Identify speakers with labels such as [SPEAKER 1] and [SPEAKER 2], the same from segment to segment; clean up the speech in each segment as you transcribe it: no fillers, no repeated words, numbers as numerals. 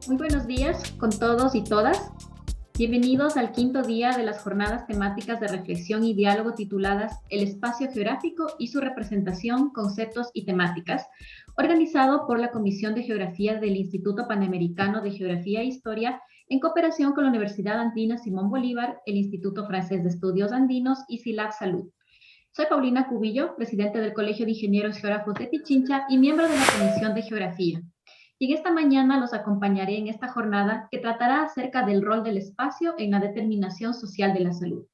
[SPEAKER 1] Muy buenos días con todos y todas. Bienvenidos al quinto día de las jornadas temáticas de reflexión y diálogo tituladas El espacio geográfico y su representación, conceptos y temáticas, organizado por la Comisión de Geografía del Instituto Panamericano de Geografía e Historia en cooperación con la Universidad Andina Simón Bolívar, el Instituto Francés de Estudios Andinos y SILAB Salud. Soy Paulina Cubillo, presidente del Colegio de Ingenieros Geógrafos de Pichincha y miembro de la Comisión de Geografía. Y en esta mañana los acompañaré en esta jornada que tratará acerca del rol del espacio en la determinación social de la salud.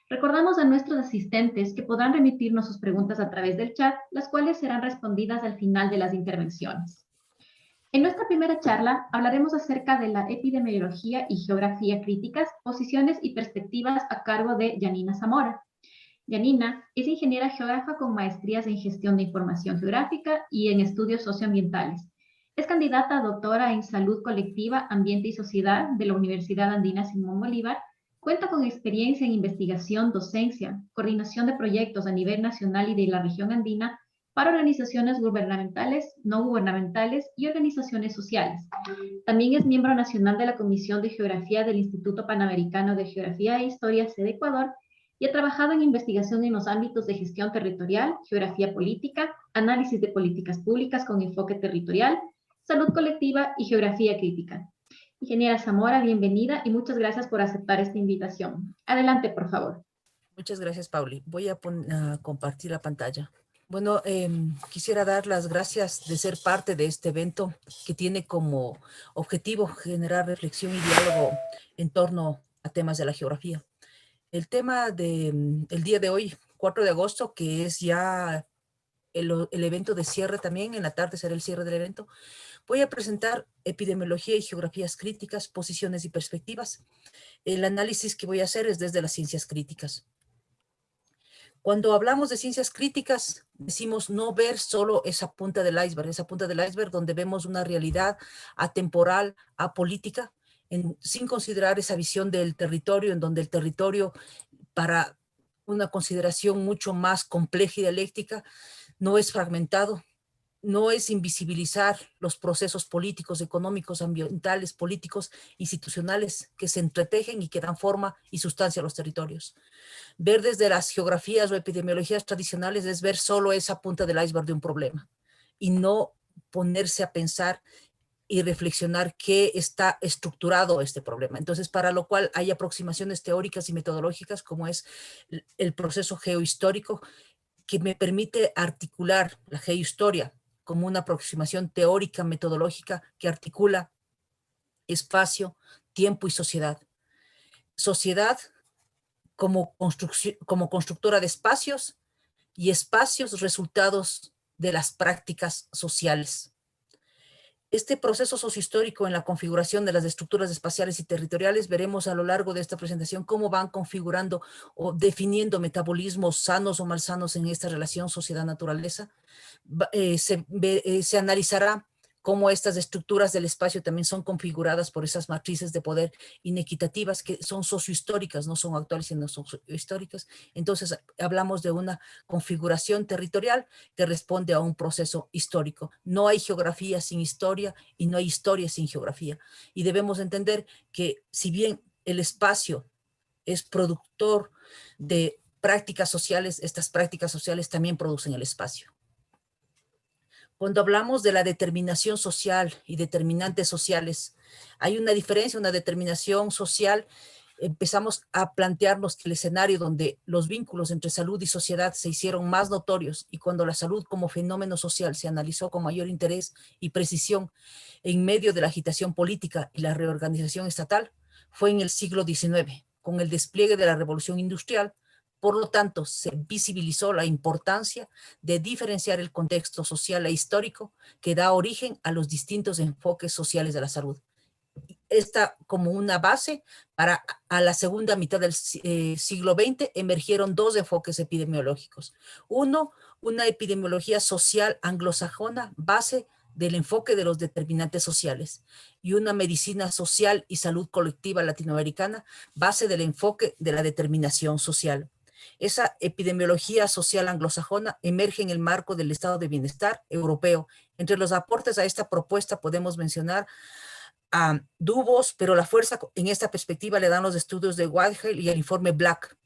[SPEAKER 1] Recordamos a nuestros asistentes que podrán remitirnos sus preguntas a través del chat, las cuales serán respondidas al final de las intervenciones. En nuestra primera charla hablaremos acerca de la epidemiología y geografía críticas, posiciones y perspectivas a cargo de Janina Zamora. Janina es ingeniera geógrafa con maestrías en gestión de información geográfica y en estudios socioambientales. Es candidata a doctora en salud colectiva, ambiente y sociedad de la Universidad Andina Simón Bolívar. Cuenta con experiencia en investigación, docencia, coordinación de proyectos a nivel nacional y de la región andina para organizaciones gubernamentales, no gubernamentales y organizaciones sociales. También es miembro nacional de la Comisión de Geografía del Instituto Panamericano de Geografía e Historia, sede Ecuador, y ha trabajado en investigación en los ámbitos de gestión territorial, geografía política, análisis de políticas públicas con enfoque territorial, salud colectiva y geografía crítica. Ingeniera Zamora, bienvenida y muchas gracias por aceptar esta invitación. Adelante, por favor.
[SPEAKER 2] Muchas gracias, Pauli. Voy a compartir la pantalla. Bueno, quisiera dar las gracias de ser parte de este evento que tiene como objetivo generar reflexión y diálogo en torno a temas de la geografía. El tema del día de hoy, 4 de agosto, que es ya el evento de cierre también, en la tarde será el cierre del evento, voy a presentar epidemiología y geografías críticas, posiciones y perspectivas. El análisis que voy a hacer es desde las ciencias críticas. Cuando hablamos de ciencias críticas, decimos no ver solo esa punta del iceberg donde vemos una realidad atemporal, apolítica, sin considerar esa visión del territorio, en donde el territorio, para una consideración mucho más compleja y dialéctica, no es fragmentado, no es invisibilizar los procesos políticos, económicos, ambientales, políticos, institucionales que se entretejen y que dan forma y sustancia a los territorios. Ver desde las geografías o epidemiologías tradicionales es ver solo esa punta del iceberg de un problema y no ponerse a pensar y reflexionar qué está estructurado este problema. Entonces, para lo cual hay aproximaciones teóricas y metodológicas como es el proceso geohistórico que me permite articular la geohistoria como una aproximación teórica, metodológica que articula espacio, tiempo y sociedad. Sociedad como constructora de espacios y espacios resultados de las prácticas sociales. Este proceso sociohistórico en la configuración de las estructuras espaciales y territoriales, veremos a lo largo de esta presentación cómo van configurando o definiendo metabolismos sanos o malsanos en esta relación sociedad-naturaleza. Se analizará cómo estas estructuras del espacio también son configuradas por esas matrices de poder inequitativas que son sociohistóricas, no son actuales sino sociohistóricas. Entonces hablamos de una configuración territorial que responde a un proceso histórico. No hay geografía sin historia y no hay historia sin geografía. Y debemos entender que si bien el espacio es productor de prácticas sociales, estas prácticas sociales también producen el espacio. Cuando hablamos de la determinación social y determinantes sociales, hay una diferencia, una determinación social. Empezamos a plantearnos que el escenario donde los vínculos entre salud y sociedad se hicieron más notorios y cuando la salud como fenómeno social se analizó con mayor interés y precisión en medio de la agitación política y la reorganización estatal, fue en el siglo XIX, con el despliegue de la revolución industrial. Por lo tanto, se visibilizó la importancia de diferenciar el contexto social e histórico que da origen a los distintos enfoques sociales de la salud. Esta como una base para a la segunda mitad del siglo XX emergieron dos enfoques epidemiológicos. Uno, una epidemiología social anglosajona, base del enfoque de los determinantes sociales, y una medicina social y salud colectiva latinoamericana, base del enfoque de la determinación social. Esa epidemiología social anglosajona emerge en el marco del estado de bienestar europeo. Entre los aportes a esta propuesta podemos mencionar a Dubos, pero la fuerza en esta perspectiva le dan los estudios de Whitehead y el informe Black.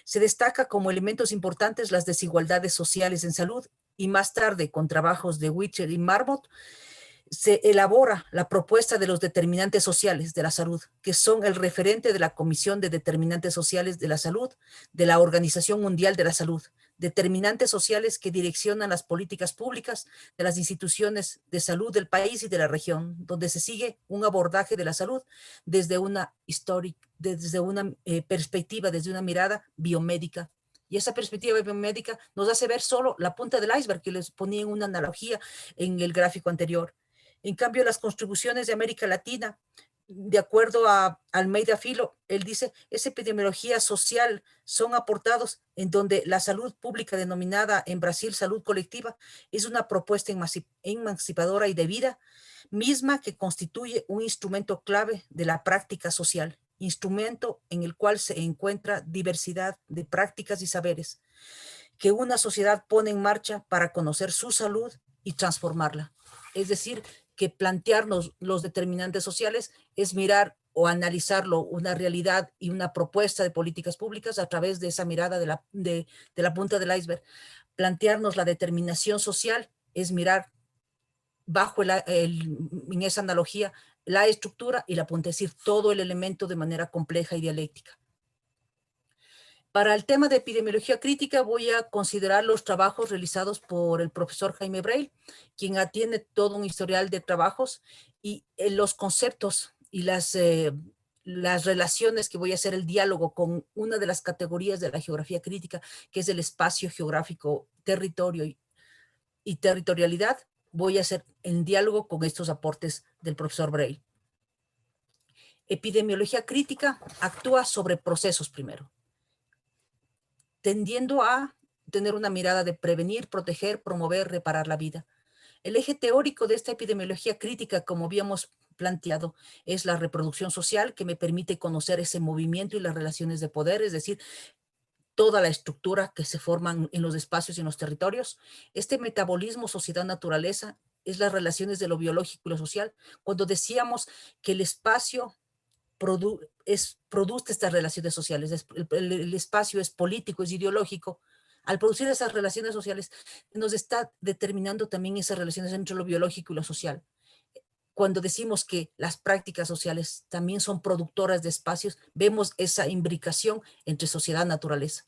[SPEAKER 2] Se destaca como elementos importantes las desigualdades sociales en salud y más tarde, con trabajos de Whitcher y Marmot, se elabora la propuesta de los determinantes sociales de la salud, que son el referente de la Comisión de Determinantes Sociales de la Salud de la Organización Mundial de la Salud, determinantes sociales que direccionan las políticas públicas de las instituciones de salud del país y de la región, donde se sigue un abordaje de la salud desde una perspectiva, desde una mirada biomédica. Y esa perspectiva biomédica nos hace ver solo la punta del iceberg que les ponía en una analogía en el gráfico anterior. En cambio, las contribuciones de América Latina, de acuerdo a Almeida Filo, él dice, esa epidemiología social son aportados en donde la salud pública denominada en Brasil salud colectiva es una propuesta emancipadora y de vida, misma que constituye un instrumento clave de la práctica social, instrumento en el cual se encuentra diversidad de prácticas y saberes que una sociedad pone en marcha para conocer su salud y transformarla. Es decir, que plantearnos los determinantes sociales es mirar o analizarlo una realidad y una propuesta de políticas públicas a través de esa mirada de la punta del iceberg. Plantearnos la determinación social es mirar bajo en esa analogía la estructura y la punta, es decir, todo el elemento de manera compleja y dialéctica. Para el tema de epidemiología crítica voy a considerar los trabajos realizados por el profesor Jaime Breil, quien tiene todo un historial de trabajos y los conceptos y las relaciones que voy a hacer el diálogo con una de las categorías de la geografía crítica, que es el espacio geográfico, territorio y territorialidad, voy a hacer en diálogo con estos aportes del profesor Breil. Epidemiología crítica actúa sobre procesos primero, tendiendo a tener una mirada de prevenir, proteger, promover, reparar la vida. El eje teórico de esta epidemiología crítica, como habíamos planteado, es la reproducción social, que me permite conocer ese movimiento y las relaciones de poder, es decir, toda la estructura que se forman en los espacios y en los territorios. Este metabolismo sociedad-naturaleza es las relaciones de lo biológico y lo social. Cuando decíamos que el espacio produce estas relaciones sociales, el espacio es político, es ideológico. Al producir esas relaciones sociales, nos está determinando también esas relaciones entre lo biológico y lo social. Cuando decimos que las prácticas sociales también son productoras de espacios, vemos esa imbricación entre sociedad y naturaleza.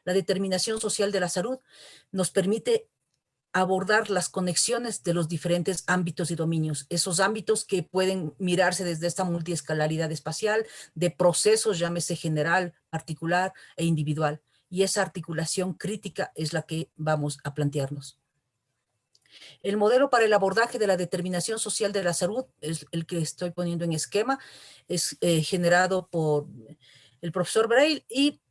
[SPEAKER 2] La determinación social de la salud nos permite abordar las conexiones de los diferentes ámbitos y dominios, esos ámbitos que pueden mirarse desde esta multiescalaridad espacial, de procesos, llámese general, particular e individual. Y esa articulación crítica es la que vamos a plantearnos. El modelo para el abordaje de la determinación social de la salud, es el que estoy poniendo en esquema, es generado por el profesor Breil y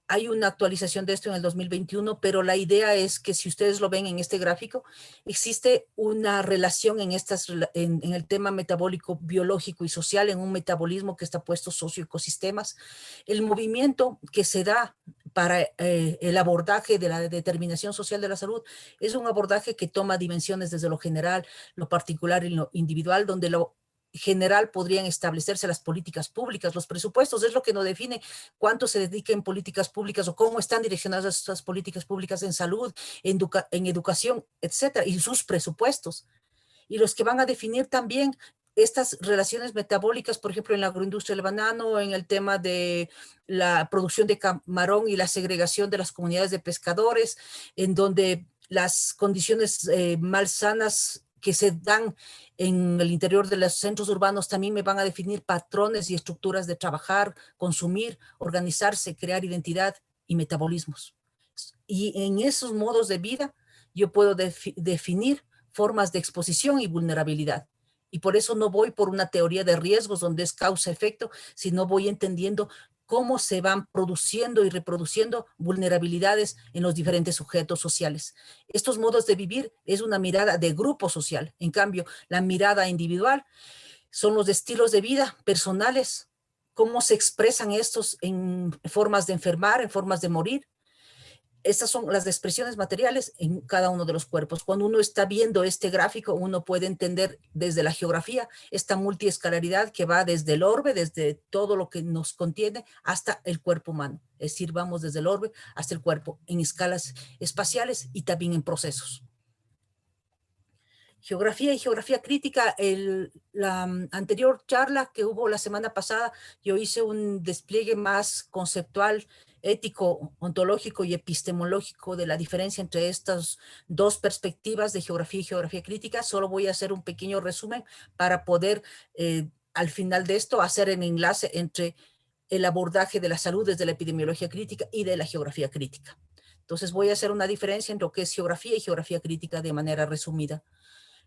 [SPEAKER 2] hay una actualización de esto en el 2021, pero la idea es que si ustedes lo ven en este gráfico, existe una relación en el tema metabólico, biológico y social, en un metabolismo que está puesto socioecosistemas. El movimiento que se da para el abordaje de la determinación social de la salud es un abordaje que toma dimensiones desde lo general, lo particular y lo individual, donde lo general podrían establecerse las políticas públicas, los presupuestos, es lo que nos define cuánto se dedica en políticas públicas o cómo están direccionadas estas políticas públicas en salud, en educación, etcétera, y sus presupuestos. Y los que van a definir también estas relaciones metabólicas, por ejemplo, en la agroindustria del banano, en el tema de la producción de camarón y la segregación de las comunidades de pescadores, en donde las condiciones malsanas que se dan en el interior de los centros urbanos también me van a definir patrones y estructuras de trabajar, consumir, organizarse, crear identidad y metabolismos. Y en esos modos de vida yo puedo definir formas de exposición y vulnerabilidad. Y por eso no voy por una teoría de riesgos donde es causa-efecto, sino voy entendiendo cómo se van produciendo y reproduciendo vulnerabilidades en los diferentes sujetos sociales. Estos modos de vivir es una mirada de grupo social. En cambio, la mirada individual son los estilos de vida personales, cómo se expresan estos en formas de enfermar, en formas de morir. estas son las expresiones materiales en cada uno de los cuerpos. Cuando uno está viendo este gráfico, uno puede entender desde la geografía esta multiescalaridad que va desde el orbe, desde todo lo que nos contiene, hasta el cuerpo humano. Es decir, vamos desde el orbe hasta el cuerpo en escalas espaciales y también en procesos. Geografía y geografía crítica, la anterior charla que hubo la semana pasada, yo hice un despliegue más conceptual, ético, ontológico y epistemológico de la diferencia entre estas dos perspectivas de geografía y geografía crítica. Solo voy a hacer un pequeño resumen para poder, al final de esto, hacer el enlace entre el abordaje de la salud desde la epidemiología crítica y de la geografía crítica. Entonces voy a hacer una diferencia entre lo que es geografía y geografía crítica de manera resumida.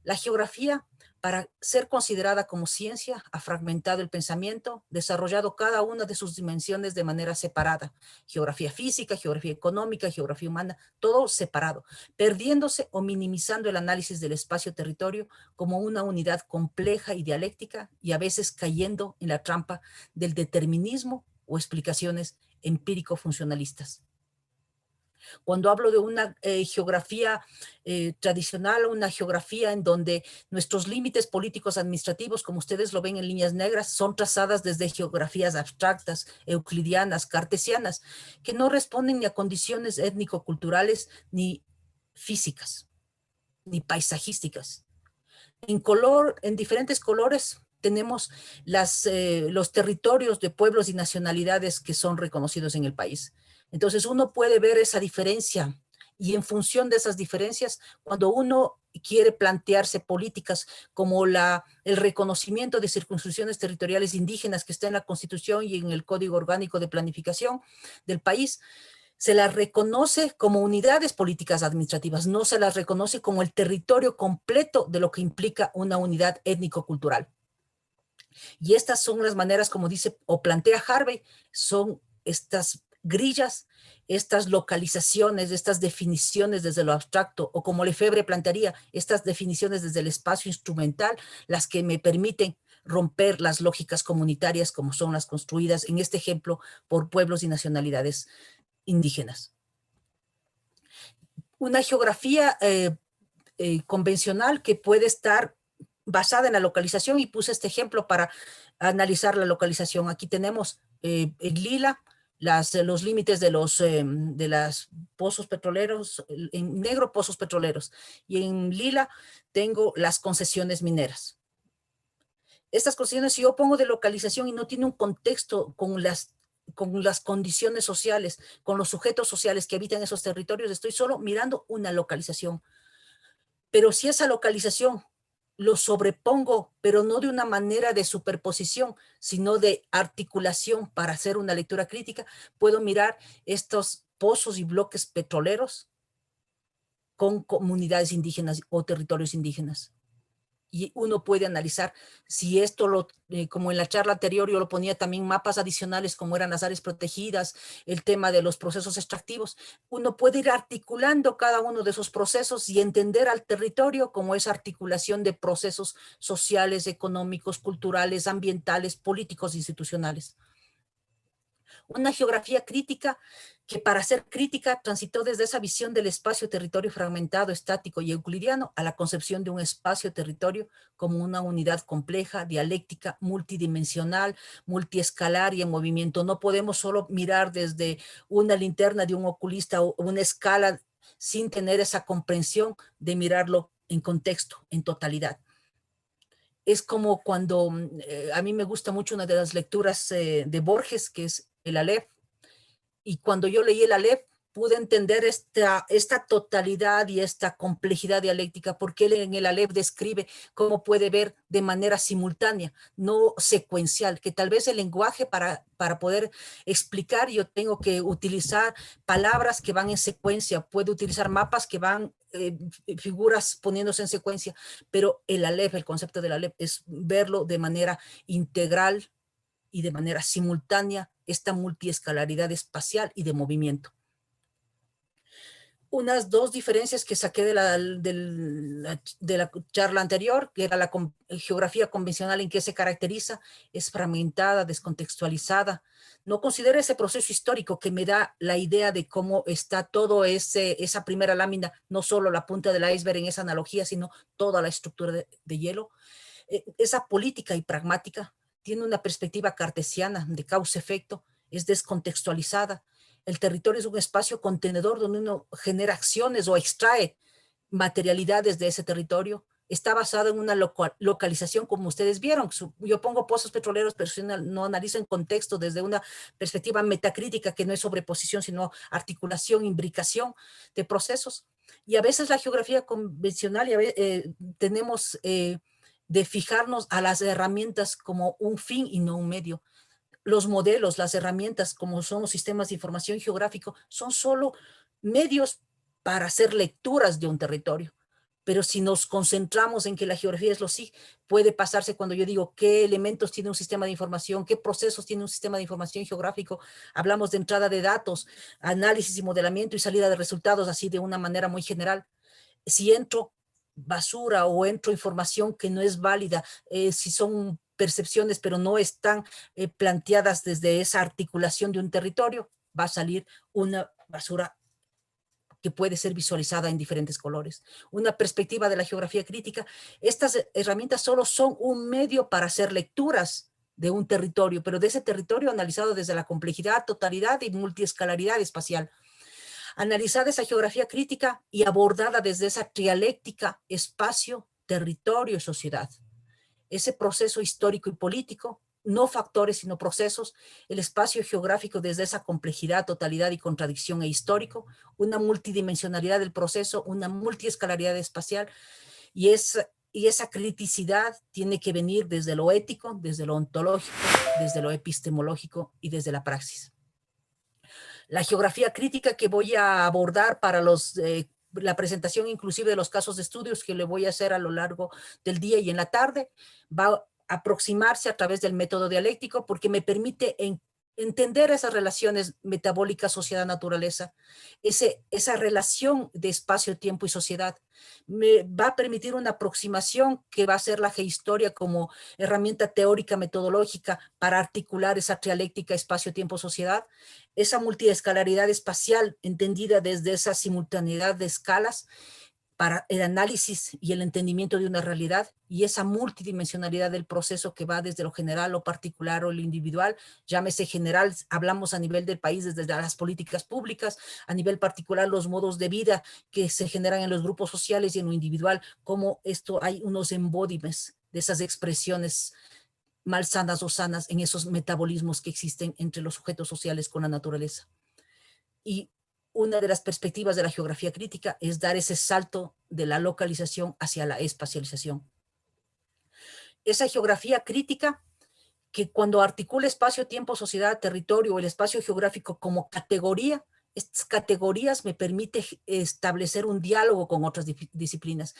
[SPEAKER 2] La geografía, para ser considerada como ciencia, ha fragmentado el pensamiento, desarrollado cada una de sus dimensiones de manera separada. Geografía física, geografía económica, geografía humana, todo separado, perdiéndose o minimizando el análisis del espacio-territorio como una unidad compleja y dialéctica y a veces cayendo en la trampa del determinismo o explicaciones empírico-funcionalistas. Cuando hablo de una geografía tradicional, una geografía en donde nuestros límites políticos administrativos, como ustedes lo ven en líneas negras, son trazadas desde geografías abstractas, euclidianas, cartesianas, que no responden ni a condiciones étnico-culturales, ni físicas, ni paisajísticas. En diferentes colores tenemos los territorios de pueblos y nacionalidades que son reconocidos en el país. Entonces uno puede ver esa diferencia y en función de esas diferencias, cuando uno quiere plantearse políticas como el reconocimiento de circunscripciones territoriales indígenas que está en la Constitución y en el Código Orgánico de Planificación del país, se las reconoce como unidades políticas administrativas, no se las reconoce como el territorio completo de lo que implica una unidad étnico-cultural. Y estas son las maneras, como dice o plantea Harvey, son estas grillas, estas localizaciones, estas definiciones desde lo abstracto, o como Lefebvre plantearía, estas definiciones desde el espacio instrumental, las que me permiten romper las lógicas comunitarias como son las construidas, en este ejemplo, por pueblos y nacionalidades indígenas. Una geografía convencional que puede estar basada en la localización, y puse este ejemplo para analizar la localización. Aquí tenemos en lila los límites de los pozos petroleros, en negro pozos petroleros, y en lila tengo las concesiones mineras. Estas concesiones, si yo pongo de localización y no tiene un contexto con las condiciones sociales, con los sujetos sociales que habitan esos territorios, estoy solo mirando una localización. Pero si esa localización lo sobrepongo, pero no de una manera de superposición, sino de articulación para hacer una lectura crítica, puedo mirar estos pozos y bloques petroleros con comunidades indígenas o territorios indígenas. Y uno puede analizar si esto, como en la charla anterior yo lo ponía también mapas adicionales como eran las áreas protegidas, el tema de los procesos extractivos, uno puede ir articulando cada uno de esos procesos y entender al territorio como esa articulación de procesos sociales, económicos, culturales, ambientales, políticos, institucionales. Una geografía crítica que para ser crítica transitó desde esa visión del espacio-territorio fragmentado, estático y euclidiano a la concepción de un espacio-territorio como una unidad compleja, dialéctica, multidimensional, multiescalar y en movimiento. No podemos solo mirar desde una linterna de un oculista o una escala sin tener esa comprensión de mirarlo en contexto, en totalidad. Es como cuando a mí me gusta mucho una de las lecturas de Borges, que es el Aleph, y cuando yo leí el Aleph pude entender esta totalidad y esta complejidad dialéctica, porque él en el Aleph describe cómo puede ver de manera simultánea, no secuencial, que tal vez el lenguaje para poder explicar yo tengo que utilizar palabras que van en secuencia, puedo utilizar mapas que van figuras poniéndose en secuencia, pero el Aleph, el concepto del Aleph es verlo de manera integral y de manera simultánea esta multiescalaridad espacial y de movimiento. unas dos diferencias que saqué de la charla anterior, que era la geografía convencional, en que se caracteriza, es fragmentada, descontextualizada. No considero ese proceso histórico que me da la idea de cómo está todo esa primera lámina, no solo la punta del iceberg en esa analogía, sino toda la estructura de hielo. Esa política y pragmática tiene una perspectiva cartesiana de causa-efecto, es descontextualizada. El territorio es un espacio contenedor donde uno genera acciones o extrae materialidades de ese territorio. Está basado en una localización, como ustedes vieron. Yo pongo pozos petroleros, pero no analizo en contexto desde una perspectiva metacrítica, que no es sobreposición, sino articulación, imbricación de procesos. Y a veces la geografía convencional, tenemos de fijarnos a las herramientas como un fin y no un medio. Los modelos, las herramientas, como son los sistemas de información geográfico, son solo medios para hacer lecturas de un territorio. Pero si nos concentramos en que la geografía es lo sí, puede pasarse cuando yo digo qué elementos tiene un sistema de información, qué procesos tiene un sistema de información geográfico. Hablamos de entrada de datos, análisis y modelamiento y salida de resultados, así de una manera muy general. Si entro basura o entro información que no es válida, si son percepciones pero no están planteadas desde esa articulación de un territorio, va a salir una basura que puede ser visualizada en diferentes colores. Una perspectiva de la geografía crítica, estas herramientas solo son un medio para hacer lecturas de un territorio, pero de ese territorio analizado desde la complejidad, totalidad y multiescalaridad espacial. Analizada esa geografía crítica y abordada desde esa trialéctica espacio, territorio y sociedad. Ese proceso histórico y político, no factores sino procesos, el espacio geográfico desde esa complejidad, totalidad y contradicción e histórico, una multidimensionalidad del proceso, una multiescalaridad espacial, y esa criticidad tiene que venir desde lo ético, desde lo ontológico, desde lo epistemológico y desde la praxis. La geografía crítica que voy a abordar para la presentación inclusive de los casos de estudios que le voy a hacer a lo largo del día y en la tarde, va a aproximarse a través del método dialéctico porque me permite entender esas relaciones metabólicas sociedad-naturaleza, esa relación de espacio, tiempo y sociedad. Me va a permitir una aproximación que va a ser la gehistoria como herramienta teórica metodológica para articular esa trialéctica espacio-tiempo-sociedad, esa multiescalaridad espacial entendida desde esa simultaneidad de escalas para el análisis y el entendimiento de una realidad, y esa multidimensionalidad del proceso que va desde lo general, lo particular o lo individual. Llámese general, hablamos a nivel del país desde las políticas públicas, a nivel particular los modos de vida que se generan en los grupos sociales, y en lo individual, cómo esto hay unos embodiments de esas expresiones malsanas o sanas en esos metabolismos que existen entre los sujetos sociales con la naturaleza. Y una de las perspectivas de la geografía crítica es dar ese salto de la localización hacia la espacialización. Esa geografía crítica que cuando articula espacio, tiempo, sociedad, territorio o el espacio geográfico como categoría, estas categorías me permiten establecer un diálogo con otras disciplinas.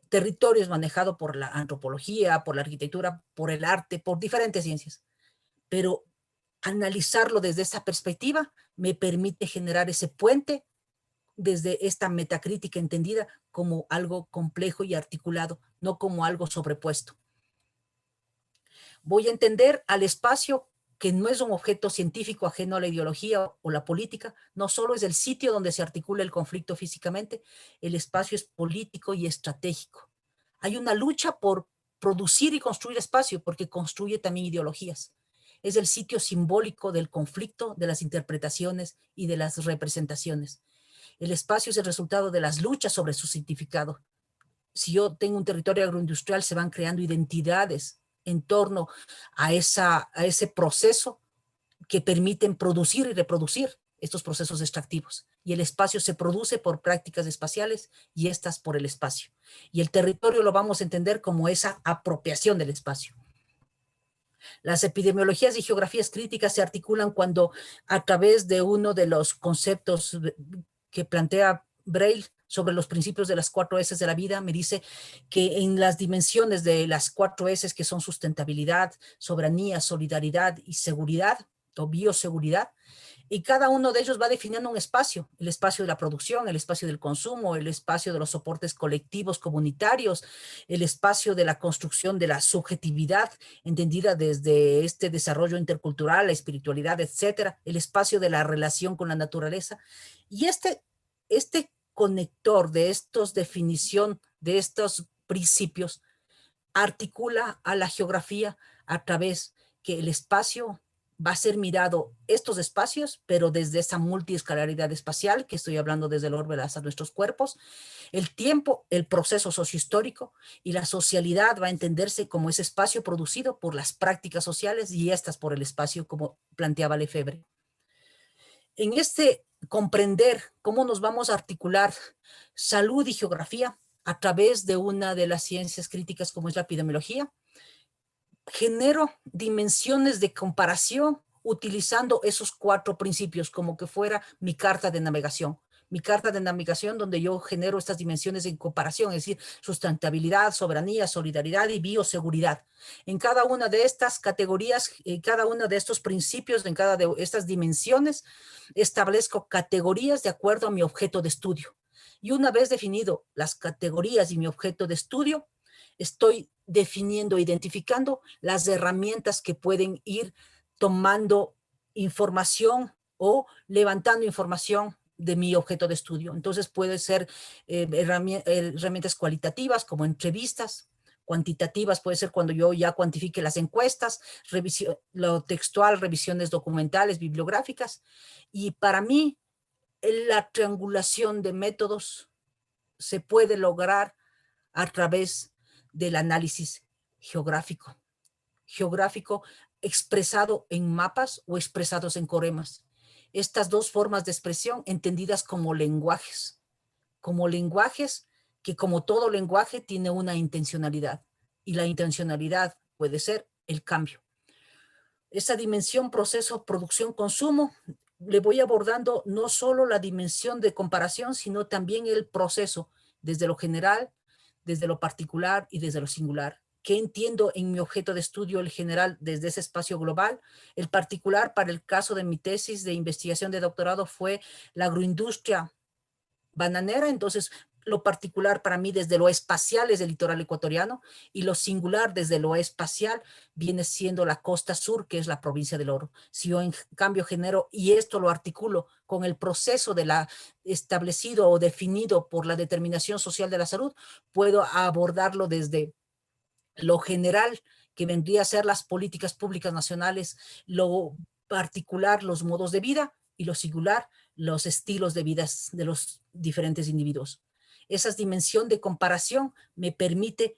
[SPEAKER 2] Territorio es manejado por la antropología, por la arquitectura, por el arte, por diferentes ciencias. Pero analizarlo desde esa perspectiva me permite generar ese puente desde esta metacrítica entendida como algo complejo y articulado, no como algo sobrepuesto. Voy a entender al espacio que no es un objeto científico ajeno a la ideología o la política, no solo es el sitio donde se articula el conflicto físicamente, el espacio es político y estratégico. Hay una lucha por producir y construir espacio porque construye también ideologías. Es el sitio simbólico del conflicto, de las interpretaciones y de las representaciones. El espacio es el resultado de las luchas sobre su significado. Si yo tengo un territorio agroindustrial, se van creando identidades en torno a ese proceso que permiten producir y reproducir estos procesos extractivos. Y el espacio se produce por prácticas espaciales y estas por el espacio. Y el territorio lo vamos a entender como esa apropiación del espacio. Las epidemiologías y geografías críticas se articulan cuando, a través de uno de los conceptos que plantea Braille sobre los principios de las 4 S de la vida, me dice que en las dimensiones de las 4 S, que son sustentabilidad, soberanía, solidaridad y seguridad o bioseguridad, Y cada uno de ellos va definiendo un espacio, el espacio de la producción, el espacio del consumo, el espacio de los soportes colectivos comunitarios, el espacio de la construcción de la subjetividad, entendida desde este desarrollo intercultural, la espiritualidad, etcétera, el espacio de la relación con la naturaleza. Y este conector de estos definición, de estos principios, articula a la geografía a través que el espacio va a ser mirado, estos espacios, pero desde esa multiescalaridad espacial, que estoy hablando desde el orbe hasta nuestros cuerpos, el tiempo, el proceso sociohistórico y la socialidad va a entenderse como ese espacio producido por las prácticas sociales y estas por el espacio, como planteaba Lefebvre. En este comprender cómo nos vamos a articular salud y geografía a través de una de las ciencias críticas como es la epidemiología, genero dimensiones de comparación utilizando esos 4 principios como que fuera mi carta de navegación. Mi carta de navegación donde yo genero estas dimensiones de comparación, es decir, sustentabilidad, soberanía, solidaridad y bioseguridad. En cada una de estas categorías, en cada uno de estos principios, en cada de estas dimensiones, establezco categorías de acuerdo a mi objeto de estudio. Y una vez definido las categorías y mi objeto de estudio, estoy definiendo, identificando las herramientas que pueden ir tomando información o levantando información de mi objeto de estudio. Entonces puede ser herramientas cualitativas como entrevistas, cuantitativas puede ser cuando yo ya cuantifique las encuestas, lo textual, revisiones documentales, bibliográficas. Y para mí, la triangulación de métodos se puede lograr a través del análisis geográfico. Geográfico expresado en mapas o expresados en coremas. Estas 2 formas de expresión entendidas como lenguajes que como todo lenguaje tiene una intencionalidad y la intencionalidad puede ser el cambio. Esa dimensión proceso, producción, consumo, le voy abordando no solo la dimensión de comparación, sino también el proceso desde lo general, desde lo particular y desde lo singular. ¿Qué entiendo en mi objeto de estudio, el general, desde ese espacio global? El particular, para el caso de mi tesis de investigación de doctorado, fue la agroindustria bananera. Entonces, lo particular para mí desde lo espacial es el litoral ecuatoriano y lo singular desde lo espacial viene siendo la costa sur, que es la provincia del Oro. Si yo en cambio genero, y esto lo articulo con el proceso de la establecido o definido por la determinación social de la salud, puedo abordarlo desde lo general, que vendría a ser las políticas públicas nacionales, lo particular, los modos de vida, y lo singular, los estilos de vida de los diferentes individuos. Esa dimensión de comparación me permite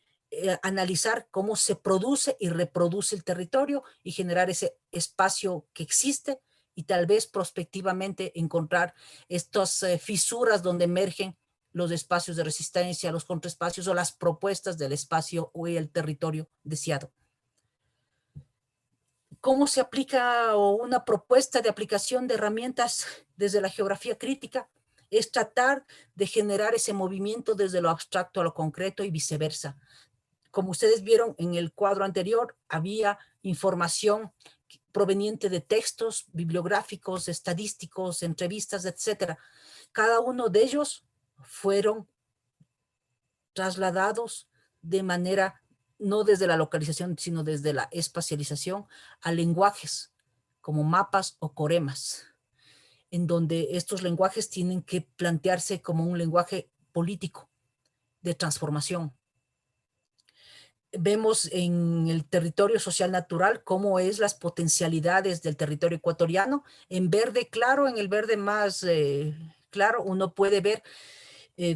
[SPEAKER 2] analizar cómo se produce y reproduce el territorio y generar ese espacio que existe y tal vez prospectivamente encontrar estas fisuras donde emergen los espacios de resistencia, los contraespacios o las propuestas del espacio o el territorio deseado. ¿Cómo se aplica o una propuesta de aplicación de herramientas desde la geografía crítica? Es tratar de generar ese movimiento desde lo abstracto a lo concreto y viceversa. Como ustedes vieron en el cuadro anterior, había información proveniente de textos bibliográficos, estadísticos, entrevistas, etcétera. Cada uno de ellos fueron trasladados de manera, no desde la localización, sino desde la espacialización, a lenguajes como mapas o coremas, en donde estos lenguajes tienen que plantearse como un lenguaje político de transformación. Vemos en el territorio social natural cómo es las potencialidades del territorio ecuatoriano. En verde claro, en el verde más claro, uno puede ver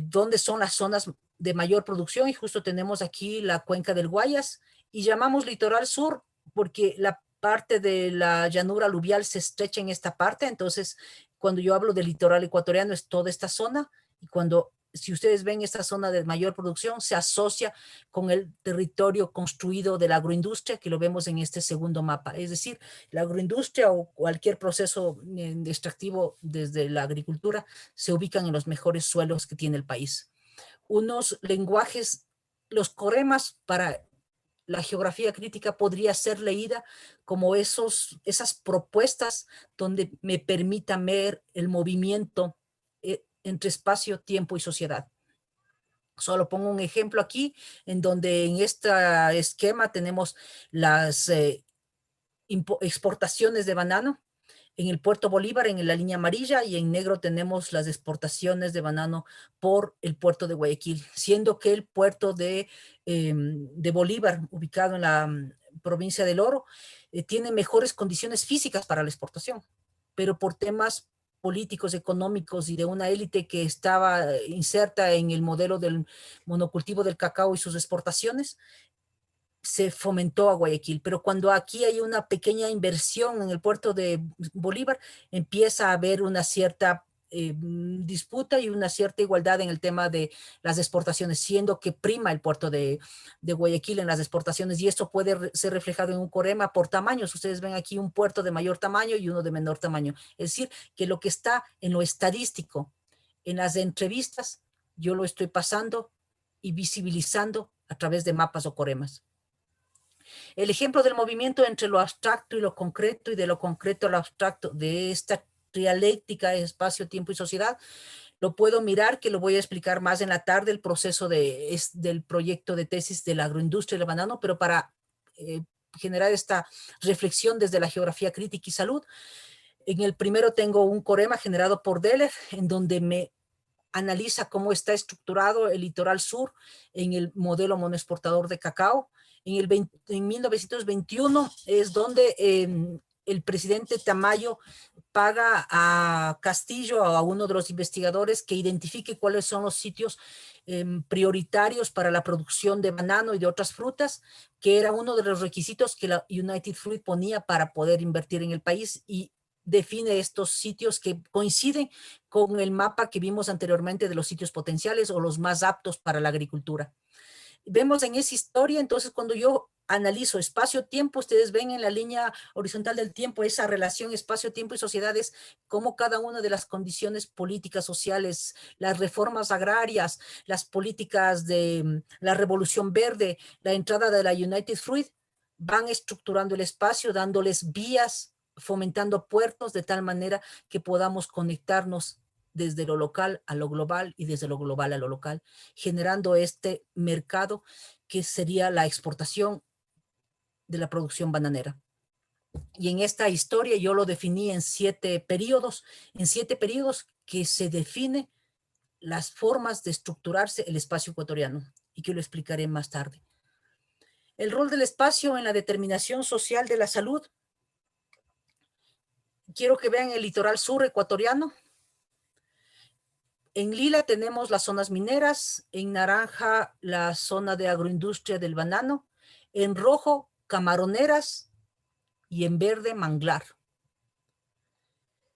[SPEAKER 2] dónde son las zonas de mayor producción, y justo tenemos aquí la cuenca del Guayas, y llamamos litoral sur porque la parte de la llanura aluvial se estrecha en esta parte. Entonces, cuando yo hablo del litoral ecuatoriano es toda esta zona, y si ustedes ven esta zona de mayor producción, se asocia con el territorio construido de la agroindustria, que lo vemos en este segundo mapa. Es decir, la agroindustria o cualquier proceso extractivo desde la agricultura se ubican en los mejores suelos que tiene el país. Unos lenguajes, los coremas, para la geografía crítica podría ser leída como esas propuestas donde me permitan ver el movimiento entre espacio, tiempo y sociedad. Solo pongo un ejemplo aquí, en donde en este esquema tenemos las exportaciones de banano en el puerto Bolívar, en la línea amarilla, y en negro tenemos las exportaciones de banano por el puerto de Guayaquil, siendo que el puerto de Bolívar, ubicado en la provincia del Oro, tiene mejores condiciones físicas para la exportación, pero por temas políticos, económicos y de una élite que estaba inserta en el modelo del monocultivo del cacao y sus exportaciones, se fomentó a Guayaquil, pero cuando aquí hay una pequeña inversión en el puerto de Bolívar, empieza a haber una cierta disputa y una cierta igualdad en el tema de las exportaciones, siendo que prima el puerto de Guayaquil en las exportaciones, y esto puede ser reflejado en un corema por tamaños. Ustedes ven aquí un puerto de mayor tamaño y uno de menor tamaño. Es decir, que lo que está en lo estadístico, en las entrevistas, yo lo estoy pasando y visibilizando a través de mapas o coremas. El ejemplo del movimiento entre lo abstracto y lo concreto, y de lo concreto a lo abstracto, de esta dialéctica de espacio, tiempo y sociedad, lo puedo mirar, que lo voy a explicar más en la tarde, el proceso del proyecto de tesis de la agroindustria del banano, pero para generar esta reflexión desde la geografía crítica y salud. En el primero tengo un corema generado por Deller, en donde me analiza cómo está estructurado el litoral sur en el modelo monoexportador de cacao. En 1921 es donde el presidente Tamayo paga a Castillo, a uno de los investigadores, que identifique cuáles son los sitios prioritarios para la producción de banano y de otras frutas, que era uno de los requisitos que la United Fruit ponía para poder invertir en el país, y define estos sitios que coinciden con el mapa que vimos anteriormente de los sitios potenciales o los más aptos para la agricultura. Vemos en esa historia, entonces, cuando yo analizo espacio-tiempo, ustedes ven en la línea horizontal del tiempo esa relación espacio-tiempo y sociedades, como cada una de las condiciones políticas, sociales, las reformas agrarias, las políticas de la Revolución Verde, la entrada de la United Fruit, van estructurando el espacio, dándoles vías, fomentando puertos, de tal manera que podamos conectarnos desde lo local a lo global y desde lo global a lo local, generando este mercado que sería la exportación de la producción bananera. Y en esta historia yo lo definí en 7 periodos, que se define las formas de estructurarse el espacio ecuatoriano, y que lo explicaré más tarde. El rol del espacio en la determinación social de la salud. Quiero que vean el litoral sur ecuatoriano. En lila tenemos las zonas mineras, en naranja la zona de agroindustria del banano, en rojo camaroneras y en verde manglar.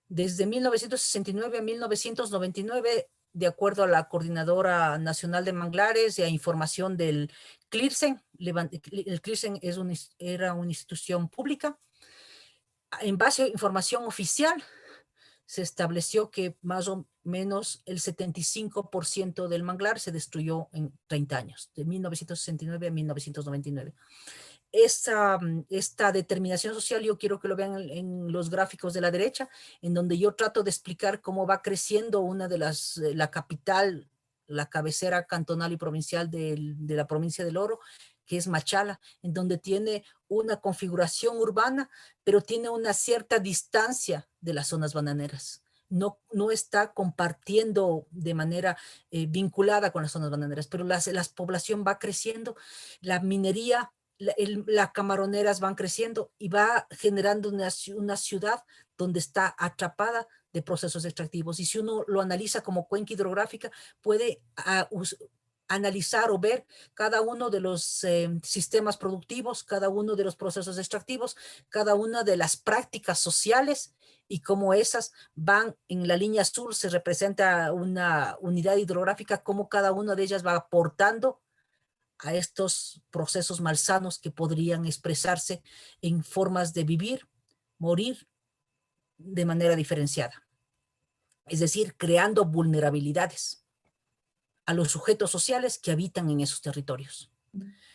[SPEAKER 2] Desde 1969 a 1999, de acuerdo a la Coordinadora Nacional de Manglares y a información del CLIRSEN, el CLIRSEN era una institución pública, en base a información oficial, se estableció que más o menos el 75% del manglar se destruyó en 30 años, de 1969 a 1999. Esta determinación social yo quiero que lo vean en los gráficos de la derecha, en donde yo trato de explicar cómo va creciendo una de la capital, la cabecera cantonal y provincial de la provincia del Oro, que es Machala, en donde tiene una configuración urbana, pero tiene una cierta distancia de las zonas bananeras. No está compartiendo de manera vinculada con las zonas bananeras, pero la población va creciendo, la minería, las camaroneras van creciendo y va generando una ciudad donde está atrapada de procesos extractivos. Y si uno lo analiza como cuenca hidrográfica, puede analizar o ver cada uno de los sistemas productivos, cada uno de los procesos extractivos, cada una de las prácticas sociales, y cómo esas van en la línea azul, se representa una unidad hidrográfica, cómo cada una de ellas va aportando a estos procesos malsanos que podrían expresarse en formas de vivir, morir de manera diferenciada. Es decir, creando vulnerabilidades a los sujetos sociales que habitan en esos territorios.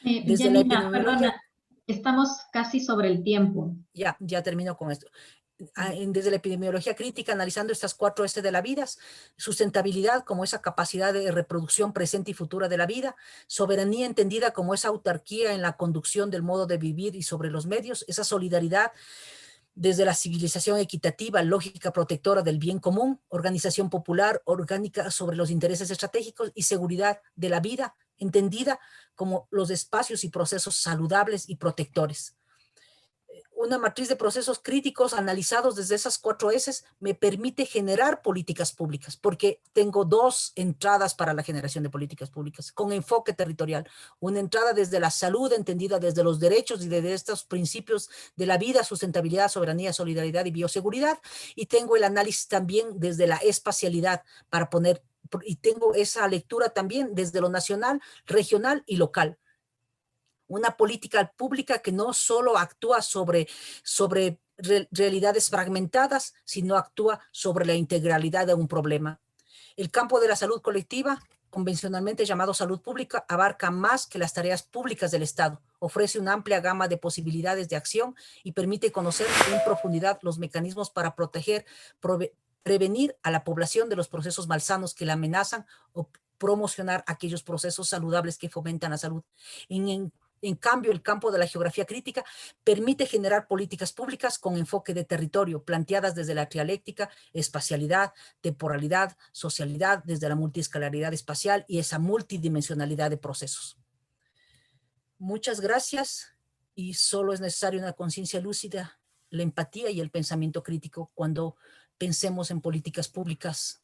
[SPEAKER 2] Desde la
[SPEAKER 1] Janina,
[SPEAKER 2] epidemiología,
[SPEAKER 1] perdona, estamos casi sobre el tiempo.
[SPEAKER 2] ya termino con esto. Desde la epidemiología crítica, analizando estas 4 S de la vida: sustentabilidad como esa capacidad de reproducción presente y futura de la vida, soberanía entendida como esa autarquía en la conducción del modo de vivir y sobre los medios, esa solidaridad desde la civilización equitativa, lógica protectora del bien común, organización popular, orgánica sobre los intereses estratégicos, y seguridad de la vida, entendida como los espacios y procesos saludables y protectores. Una matriz de procesos críticos analizados desde esas 4 S me permite generar políticas públicas, porque tengo 2 entradas para la generación de políticas públicas con enfoque territorial. Una entrada desde la salud, entendida desde los derechos y desde estos principios de la vida, sustentabilidad, soberanía, solidaridad y bioseguridad. Y tengo el análisis también desde la espacialidad para poner, y tengo esa lectura también desde lo nacional, regional y local. Una política pública que no solo actúa sobre realidades fragmentadas, sino actúa sobre la integralidad de un problema. El campo de la salud colectiva, convencionalmente llamado salud pública, abarca más que las tareas públicas del Estado. Ofrece una amplia gama de posibilidades de acción y permite conocer en profundidad los mecanismos para proteger, prevenir a la población de los procesos malsanos que la amenazan o promocionar aquellos procesos saludables que fomentan la salud. En cambio, el campo de la geografía crítica permite generar políticas públicas con enfoque de territorio, planteadas desde la trialéctica, espacialidad, temporalidad, socialidad, desde la multiescalaridad espacial y esa multidimensionalidad de procesos. Muchas gracias, y solo es necesaria una conciencia lúcida, la empatía y el pensamiento crítico cuando pensemos en políticas públicas,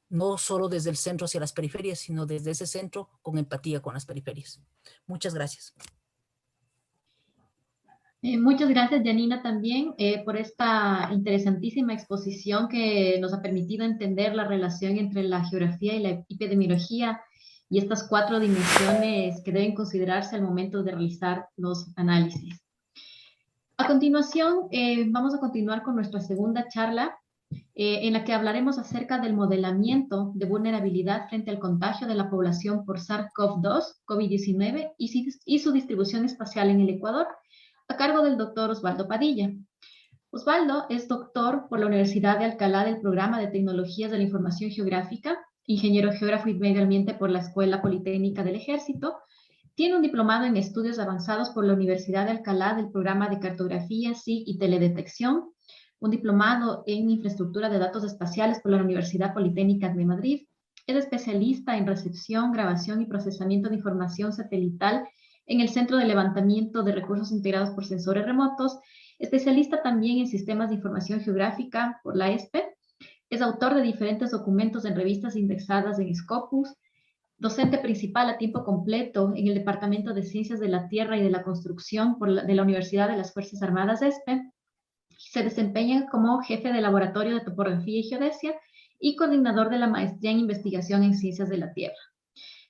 [SPEAKER 2] no solo desde el centro hacia las periferias, sino desde ese centro con empatía con las periferias. Muchas gracias.
[SPEAKER 1] Muchas gracias, Janina, también por esta interesantísima exposición que nos ha permitido entender la relación entre la geografía y la epidemiología y estas 4 dimensiones que deben considerarse al momento de realizar los análisis. A continuación, vamos a continuar con nuestra segunda charla, en la que hablaremos acerca del modelamiento de vulnerabilidad frente al contagio de la población por SARS-CoV-2, COVID-19 y su distribución espacial en el Ecuador, a cargo del doctor Osvaldo Padilla. Osvaldo es doctor por la Universidad de Alcalá del Programa de Tecnologías de la Información Geográfica, ingeniero geógrafo y medio ambiente por la Escuela Politécnica del Ejército. Tiene un diplomado en estudios avanzados por la Universidad de Alcalá del Programa de Cartografía, SIG y Teledetección, un diplomado en infraestructura de datos espaciales por la Universidad Politécnica de Madrid. Es especialista en recepción, grabación y procesamiento de información satelital en el Centro de Levantamiento de Recursos Integrados por Sensores Remotos, especialista también en sistemas de información geográfica por la ESPE. Es autor de diferentes documentos en revistas indexadas en Scopus, docente principal a tiempo completo en el Departamento de Ciencias de la Tierra y de la Construcción de la Universidad de las Fuerzas Armadas ESPE. Se desempeña como jefe de laboratorio de topografía y geodesia y coordinador de la maestría en investigación en ciencias de la Tierra.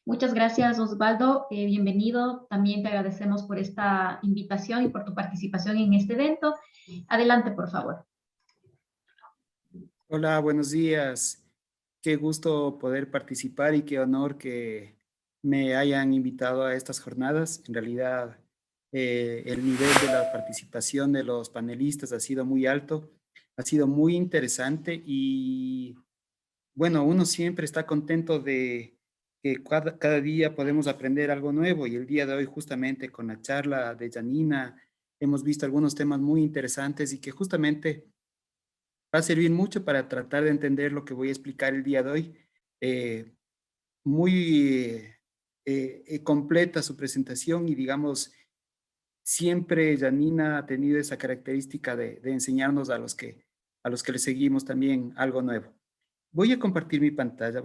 [SPEAKER 1] Muchas gracias, Osvaldo. Bienvenido. También te agradecemos por esta invitación y por tu participación en este evento. Adelante, por favor.
[SPEAKER 3] Hola, buenos días. Qué gusto poder participar y qué honor que me hayan invitado a estas jornadas. En realidad, el nivel de la participación de los panelistas ha sido muy alto, ha sido muy interesante y bueno, uno siempre está contento de que cada día podemos aprender algo nuevo, y el día de hoy justamente con la charla de Janina hemos visto algunos temas muy interesantes y que justamente va a servir mucho para tratar de entender lo que voy a explicar el día de hoy. Muy completa su presentación y digamos, siempre Janina ha tenido esa característica de enseñarnos a los que le seguimos también algo nuevo. Voy a compartir mi pantalla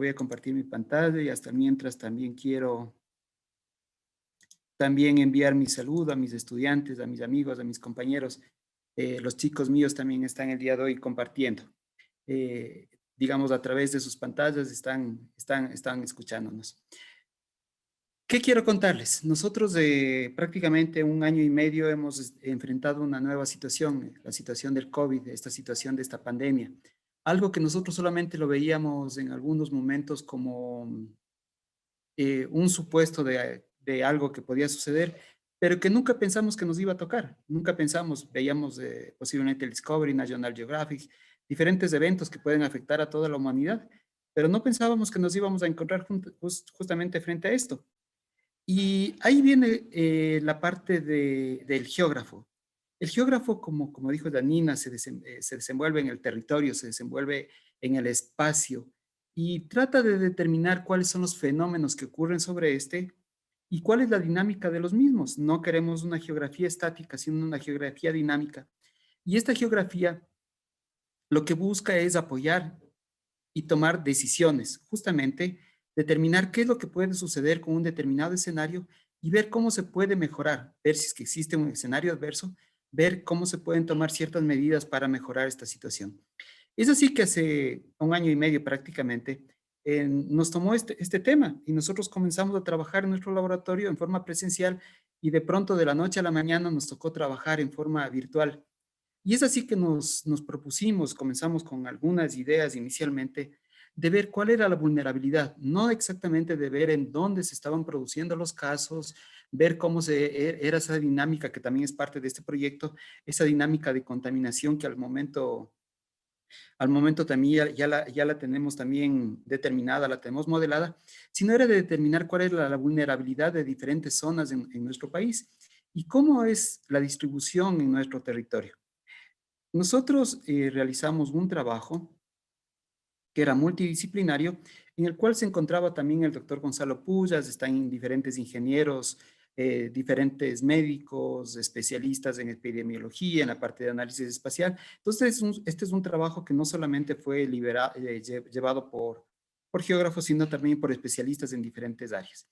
[SPEAKER 3] y hasta mientras también quiero enviar mi saludo a mis estudiantes, a mis amigos, a mis compañeros. Los chicos míos también están el día de hoy compartiendo. Digamos, a través de sus pantallas están escuchándonos. ¿Qué quiero contarles? Nosotros prácticamente 1 año y medio hemos enfrentado una nueva situación, la situación del COVID, esta situación de esta pandemia. Algo que nosotros solamente lo veíamos en algunos momentos como un supuesto de de algo que podía suceder, pero que nunca pensamos que nos iba a tocar. Nunca pensamos, veíamos posiblemente el Discovery, National Geographic, diferentes eventos que pueden afectar a toda la humanidad, pero no pensábamos que nos íbamos a encontrar justamente frente a esto. Y ahí viene la parte del geógrafo. El geógrafo, como dijo Danina, se desenvuelve en el territorio, se desenvuelve en el espacio y trata de determinar cuáles son los fenómenos que ocurren sobre este y cuál es la dinámica de los mismos. No queremos una geografía estática, sino una geografía dinámica. Y esta geografía lo que busca es apoyar y tomar decisiones, justamente determinar qué es lo que puede suceder con un determinado escenario y ver cómo se puede mejorar, ver si es que existe un escenario adverso, ver cómo se pueden tomar ciertas medidas para mejorar esta situación. Es así que hace un año y medio prácticamente nos tomó este tema y nosotros comenzamos a trabajar en nuestro laboratorio en forma presencial y de pronto de la noche a la mañana nos tocó trabajar en forma virtual. Y es así que nos propusimos, comenzamos con algunas ideas inicialmente, de ver cuál era la vulnerabilidad, no exactamente de ver en dónde se estaban produciendo los casos, ver cómo era esa dinámica que también es parte de este proyecto, esa dinámica de contaminación que al momento también ya la tenemos también determinada, la tenemos modelada, sino era de determinar cuál era la vulnerabilidad de diferentes zonas en nuestro país y cómo es la distribución en nuestro territorio. Nosotros realizamos un trabajo que era multidisciplinario, en el cual se encontraba también el doctor Gonzalo Pullas, están diferentes ingenieros, diferentes médicos, especialistas en epidemiología, en la parte de análisis espacial. Entonces, este es un trabajo que no solamente fue llevado por geógrafos, sino también por especialistas en diferentes áreas.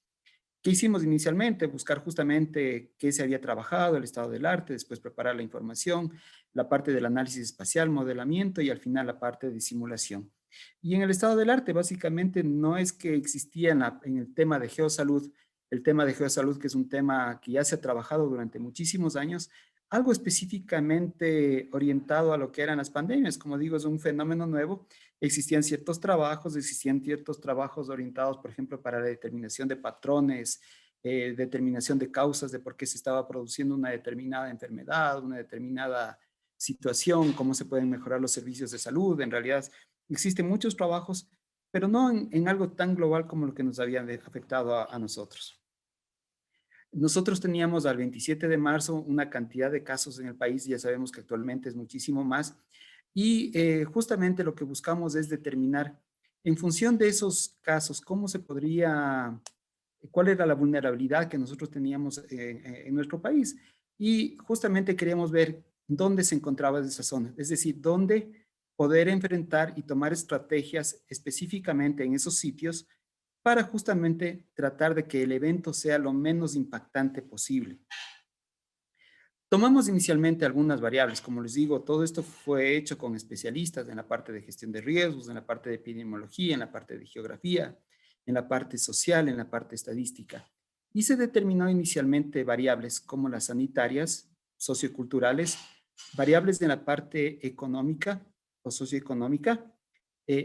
[SPEAKER 3] ¿Qué hicimos inicialmente? Buscar justamente qué se había trabajado, el estado del arte, después preparar la información, la parte del análisis espacial, modelamiento y al final la parte de simulación. Y en el estado del arte, básicamente, no es que existía en el tema de geosalud, el tema de geosalud, que es un tema que ya se ha trabajado durante muchísimos años, algo específicamente orientado a lo que eran las pandemias. Como digo, es un fenómeno nuevo. Existían existían ciertos trabajos orientados, por ejemplo, para la determinación de patrones, determinación de causas de por qué se estaba produciendo una determinada enfermedad, una determinada situación, cómo se pueden mejorar los servicios de salud. En realidad, existen muchos trabajos, pero no en algo tan global como lo que nos había afectado a nosotros. Nosotros teníamos al 27 de marzo una cantidad de casos en el país, ya sabemos que actualmente es muchísimo más, y justamente lo que buscamos es determinar en función de esos casos, cuál era la vulnerabilidad que nosotros teníamos en nuestro país. Y justamente queríamos ver dónde se encontraba esa zona, es decir, dónde poder enfrentar y tomar estrategias específicamente en esos sitios para justamente tratar de que el evento sea lo menos impactante posible. Tomamos inicialmente algunas variables, como les digo, todo esto fue hecho con especialistas en la parte de gestión de riesgos, en la parte de epidemiología, en la parte de geografía, en la parte social, en la parte estadística. Y se determinó inicialmente variables como las sanitarias, socioculturales, variables de la parte económica o socioeconómica,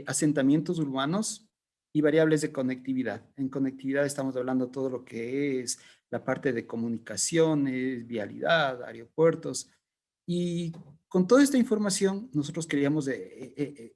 [SPEAKER 3] asentamientos urbanos y variables de conectividad. En conectividad estamos hablando de todo lo que es la parte de comunicaciones, vialidad, aeropuertos. Y con toda esta información, nosotros queríamos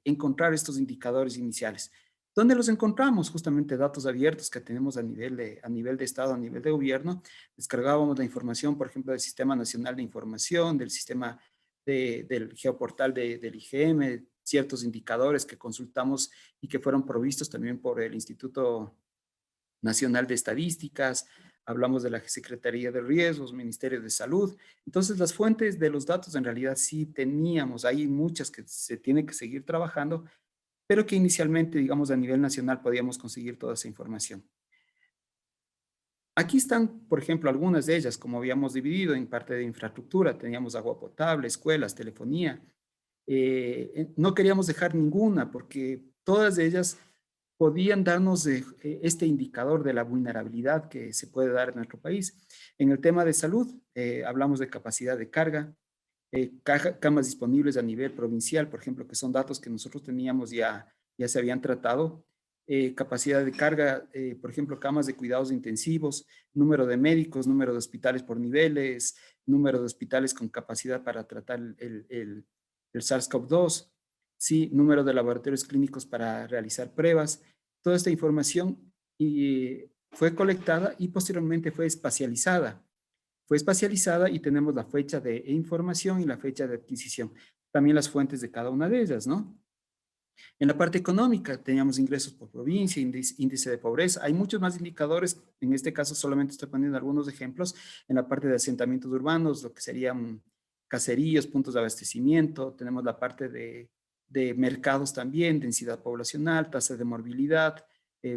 [SPEAKER 3] encontrar estos indicadores iniciales. ¿Dónde los encontramos? Justamente datos abiertos que tenemos a nivel de Estado, a nivel de gobierno. Descargábamos la información, por ejemplo, del Sistema Nacional de Información, del sistema del geoportal del IGM, ciertos indicadores que consultamos y que fueron provistos también por el Instituto Nacional de Estadísticas, hablamos de la Secretaría de Riesgos, Ministerio de Salud. Entonces, las fuentes de los datos en realidad sí teníamos, hay muchas que se tiene que seguir trabajando, pero que inicialmente, digamos, a nivel nacional podíamos conseguir toda esa información. Aquí están, por ejemplo, algunas de ellas, como habíamos dividido en parte de infraestructura, teníamos agua potable, escuelas, telefonía. No queríamos dejar ninguna porque todas ellas podían darnos este indicador de la vulnerabilidad que se puede dar en nuestro país. En el tema de salud, hablamos de capacidad de carga, camas disponibles a nivel provincial, por ejemplo, que son datos que nosotros teníamos ya se habían tratado. capacidad de carga, por ejemplo, camas de cuidados intensivos, número de médicos, número de hospitales por niveles, número de hospitales con capacidad para tratar el SARS-CoV-2, sí, número de laboratorios clínicos para realizar pruebas. Toda esta información fue colectada y posteriormente fue espacializada. Fue espacializada y tenemos la fecha de información y la fecha de adquisición. También las fuentes de cada una de ellas, ¿no? En la parte económica teníamos ingresos por provincia, índice de pobreza. Hay muchos más indicadores. En este caso solamente estoy poniendo algunos ejemplos. En la parte de asentamientos urbanos, lo que serían caseríos, puntos de abastecimiento. Tenemos la parte de mercados también, densidad poblacional, tasa de morbilidad,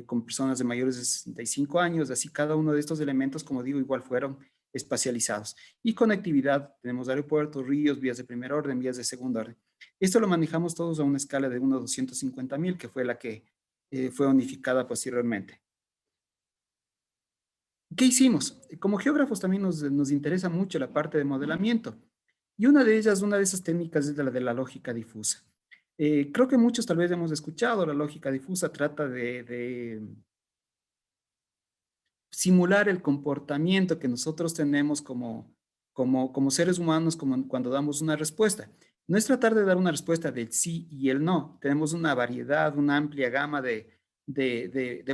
[SPEAKER 3] con personas de mayores de 65 años. Así cada uno de estos elementos, como digo, igual fueron espacializados. Y conectividad, tenemos aeropuertos, ríos, vías de primer orden, vías de segundo orden. Esto lo manejamos todos a una escala de 1 a 250,000, que fue la que fue unificada posteriormente. ¿Qué hicimos? Como geógrafos también nos interesa mucho la parte de modelamiento. Y una de esas técnicas es la de la lógica difusa. Creo que muchos tal vez hemos escuchado, la lógica difusa trata de simular el comportamiento que nosotros tenemos como seres humanos cuando damos una respuesta. No es tratar de dar una respuesta del sí y el no. Tenemos una variedad, una amplia gama de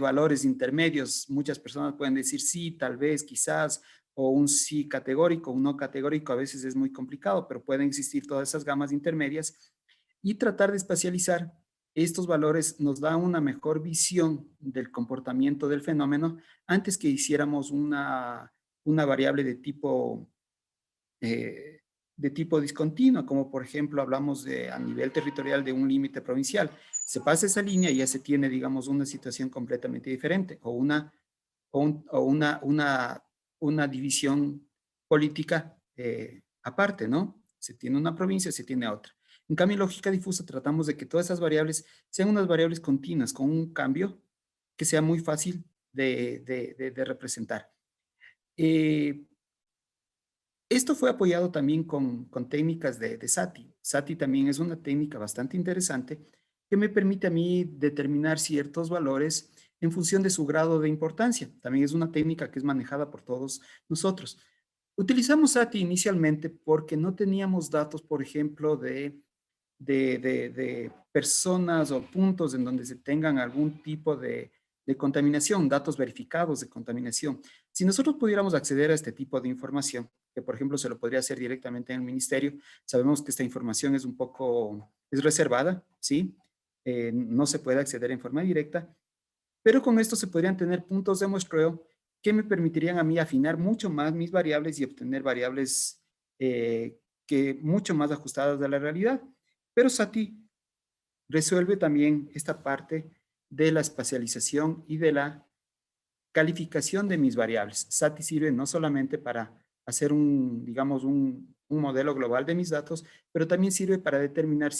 [SPEAKER 3] valores intermedios. Muchas personas pueden decir sí, tal vez, quizás, o un sí categórico, un no categórico. A veces es muy complicado, pero pueden existir todas esas gamas intermedias. Y tratar de espacializar estos valores nos da una mejor visión del comportamiento del fenómeno antes que hiciéramos una variable de tipo discontinuo, como por ejemplo hablamos a nivel territorial de un límite provincial. Se pasa esa línea y ya se tiene, digamos, una situación completamente diferente o una división política aparte, ¿no? Se tiene una provincia, se tiene otra. En cambio, en lógica difusa tratamos de que todas esas variables sean unas variables continuas con un cambio que sea muy fácil de representar. Esto fue apoyado también con técnicas de SATI. SATI también es una técnica bastante interesante que me permite a mí determinar ciertos valores en función de su grado de importancia. También es una técnica que es manejada por todos nosotros. Utilizamos SATI inicialmente porque no teníamos datos, por ejemplo, de personas o puntos en donde se tengan algún tipo de contaminación, datos verificados de contaminación. Si nosotros pudiéramos acceder a este tipo de información, que por ejemplo se lo podría hacer directamente en el ministerio, sabemos que esta información es reservada, ¿sí? No se puede acceder en forma directa, pero con esto se podrían tener puntos de muestreo que me permitirían a mí afinar mucho más mis variables y obtener variables que mucho más ajustadas a la realidad. Pero SATI resuelve también esta parte de la espacialización y de la calificación de mis variables. SATI sirve no solamente para hacer digamos, un modelo global de mis datos, pero también sirve para determinar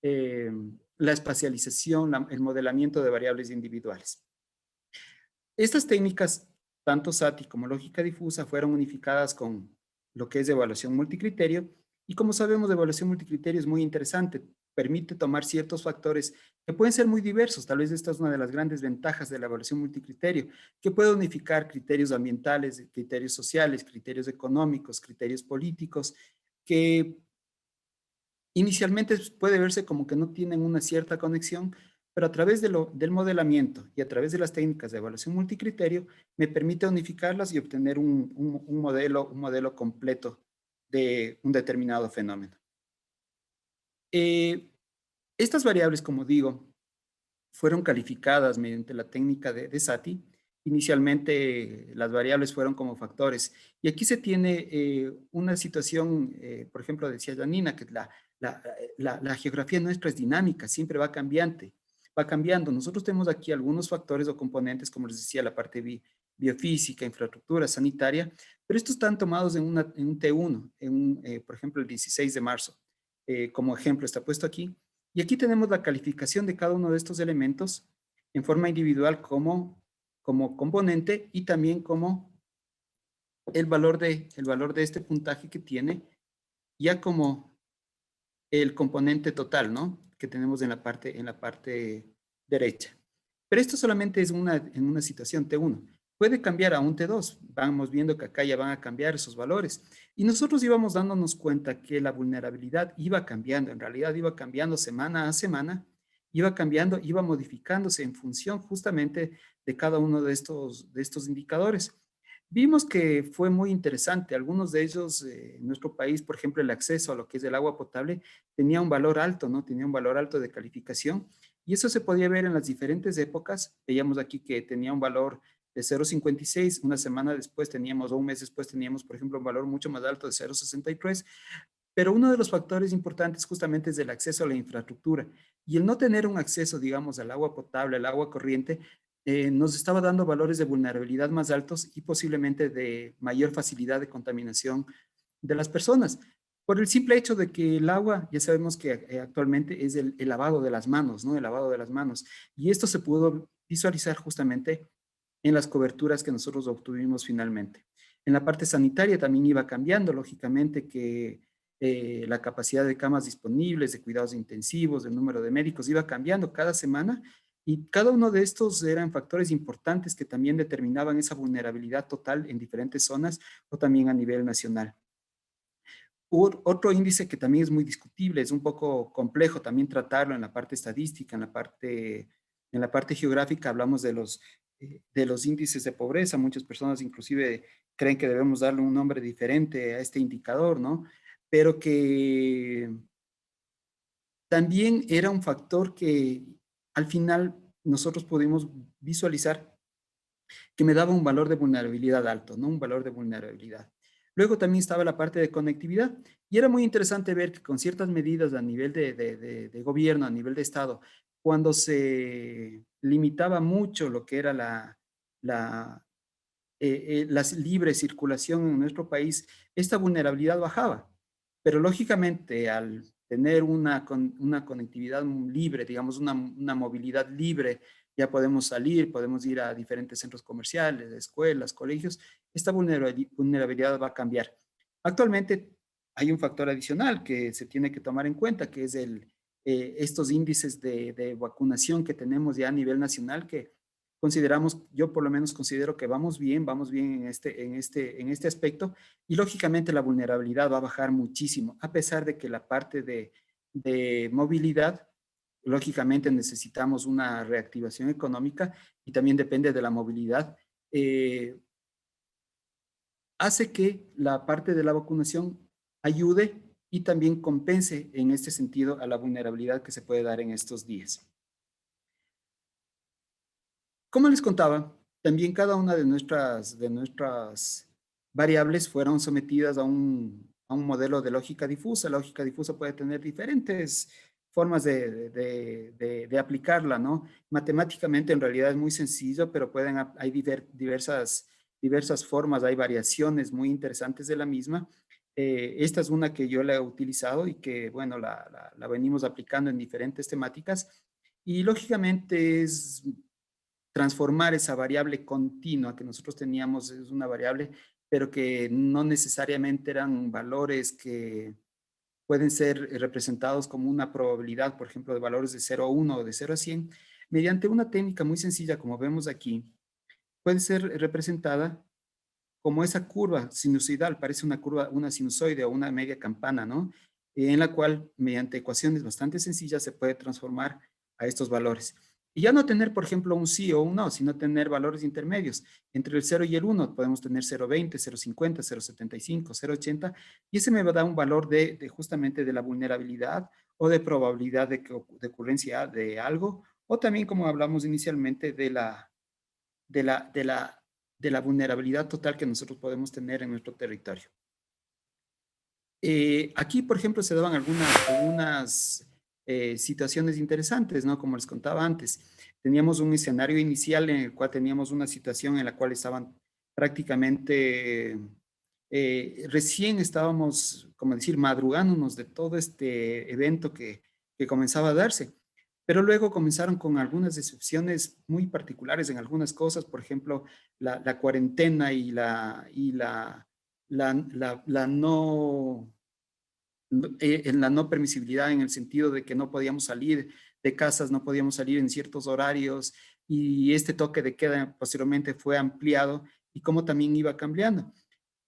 [SPEAKER 3] la espacialización, el modelamiento de variables individuales. Estas técnicas, tanto SATI como lógica difusa, fueron unificadas con lo que es evaluación multicriterio. Y como sabemos, evaluación multicriterio es muy interesante. Permite tomar ciertos factores que pueden ser muy diversos. Tal vez esta es una de las grandes ventajas de la evaluación multicriterio, que puede unificar criterios ambientales, criterios sociales, criterios económicos, criterios políticos, que inicialmente puede verse como que no tienen una cierta conexión, pero a través del modelamiento y a través de las técnicas de evaluación multicriterio me permite unificarlas y obtener un modelo completo de un determinado fenómeno. Estas variables, como digo, fueron calificadas mediante la técnica de SATI. Inicialmente las variables fueron como factores. Y aquí se tiene una situación, por ejemplo, decía Janina, que la geografía nuestra es dinámica, siempre va cambiando. Nosotros tenemos aquí algunos factores o componentes, como les decía, la parte biofísica, infraestructura, sanitaria, pero estos están tomados en un T1, por ejemplo, el 16 de marzo. Como ejemplo está puesto aquí. Y aquí tenemos la calificación de cada uno de estos elementos en forma individual como componente y también como el valor de este puntaje que tiene ya como el componente total, ¿no? Que tenemos en la parte derecha. Pero esto solamente es en una situación T1. Puede cambiar a un T2. Vamos viendo que acá ya van a cambiar esos valores. Y nosotros íbamos dándonos cuenta que la vulnerabilidad iba cambiando, en realidad iba cambiando semana a semana, iba cambiando, iba modificándose en función justamente de cada uno de estos indicadores. Vimos que fue muy interesante. Algunos de ellos, en nuestro país, por ejemplo, el acceso a lo que es el agua potable, tenía un valor alto, ¿no? Tenía un valor alto de calificación. Y eso se podía ver en las diferentes épocas. Veíamos aquí que tenía un valor de 0,56. Una semana después teníamos, o un mes después teníamos, por ejemplo, un valor mucho más alto de 0,63. Pero uno de los factores importantes justamente es el acceso a la infraestructura. Y el no tener un acceso, digamos, al agua potable, al agua corriente, nos estaba dando valores de vulnerabilidad más altos y posiblemente de mayor facilidad de contaminación de las personas. Por el simple hecho de que el agua, ya sabemos que actualmente es el lavado de las manos, ¿no? El lavado de las manos. Y esto se pudo visualizar justamente en las coberturas que nosotros obtuvimos finalmente. En la parte sanitaria también iba cambiando, lógicamente, que la capacidad de camas disponibles, de cuidados intensivos, el número de médicos iba cambiando cada semana y cada uno de estos eran factores importantes que también determinaban esa vulnerabilidad total en diferentes zonas o también a nivel nacional. Otro índice que también es muy discutible, es un poco complejo también tratarlo en la parte estadística, en la parte geográfica hablamos de los índices de pobreza. Muchas personas inclusive creen que debemos darle un nombre diferente a este indicador, ¿no? Pero que también era un factor que al final nosotros pudimos visualizar que me daba un valor de vulnerabilidad alto, ¿no? Un valor de vulnerabilidad. Luego también estaba la parte de conectividad y era muy interesante ver que con ciertas medidas a nivel de gobierno, a nivel de Estado, cuando se limitaba mucho lo que era la libre circulación en nuestro país, esta vulnerabilidad bajaba. Pero lógicamente al tener una conectividad libre, digamos una movilidad libre, ya podemos salir, podemos ir a diferentes centros comerciales, escuelas, colegios, esta vulnerabilidad va a cambiar. Actualmente hay un factor adicional que se tiene que tomar en cuenta, que es estos índices de vacunación que tenemos ya a nivel nacional, que consideramos, yo por lo menos considero que vamos bien en este aspecto y lógicamente la vulnerabilidad va a bajar muchísimo, a pesar de que la parte de movilidad, lógicamente necesitamos una reactivación económica y también depende de la movilidad, hace que la parte de la vacunación ayude y también compense en este sentido a la vulnerabilidad que se puede dar en estos días. Como les contaba, también cada una de nuestras variables fueron sometidas a un modelo de lógica difusa. La lógica difusa puede tener diferentes formas de aplicarla, ¿no? Matemáticamente en realidad es muy sencillo, pero hay diversas formas, hay variaciones muy interesantes de la misma. Esta es una que yo la he utilizado y que, bueno, la venimos aplicando en diferentes temáticas. Y lógicamente es transformar esa variable continua que nosotros teníamos, es una variable, pero que no necesariamente eran valores que pueden ser representados como una probabilidad, por ejemplo, de valores de 0 a 1 o de 0 a 100, mediante una técnica muy sencilla, como vemos aquí, puede ser representada como esa curva sinusoidal, parece una curva, una sinusoide o una media campana, ¿no? En la cual, mediante ecuaciones bastante sencillas, se puede transformar a estos valores. Y ya no tener, por ejemplo, un sí o un no, sino tener valores intermedios. Entre el 0 y el 1 podemos tener 0,20, 0,50, 0,75, 0,80, y ese me va a dar un valor justamente de la vulnerabilidad o de probabilidad de ocurrencia de algo, o también, como hablamos inicialmente, de la, de la, de la vulnerabilidad total que nosotros podemos tener en nuestro territorio. Aquí, por ejemplo, se daban algunas situaciones interesantes, ¿no? Como les contaba antes, teníamos un escenario inicial en el cual teníamos una situación en la cual estaban prácticamente, recién estábamos, como decir, madrugándonos de todo este evento que comenzaba a darse. Pero luego comenzaron con algunas excepciones muy particulares en algunas cosas, por ejemplo, la cuarentena y la no en la no permisibilidad, en el sentido de que no podíamos salir de casas, no podíamos salir en ciertos horarios, y este toque de queda posteriormente fue ampliado, y cómo también iba cambiando.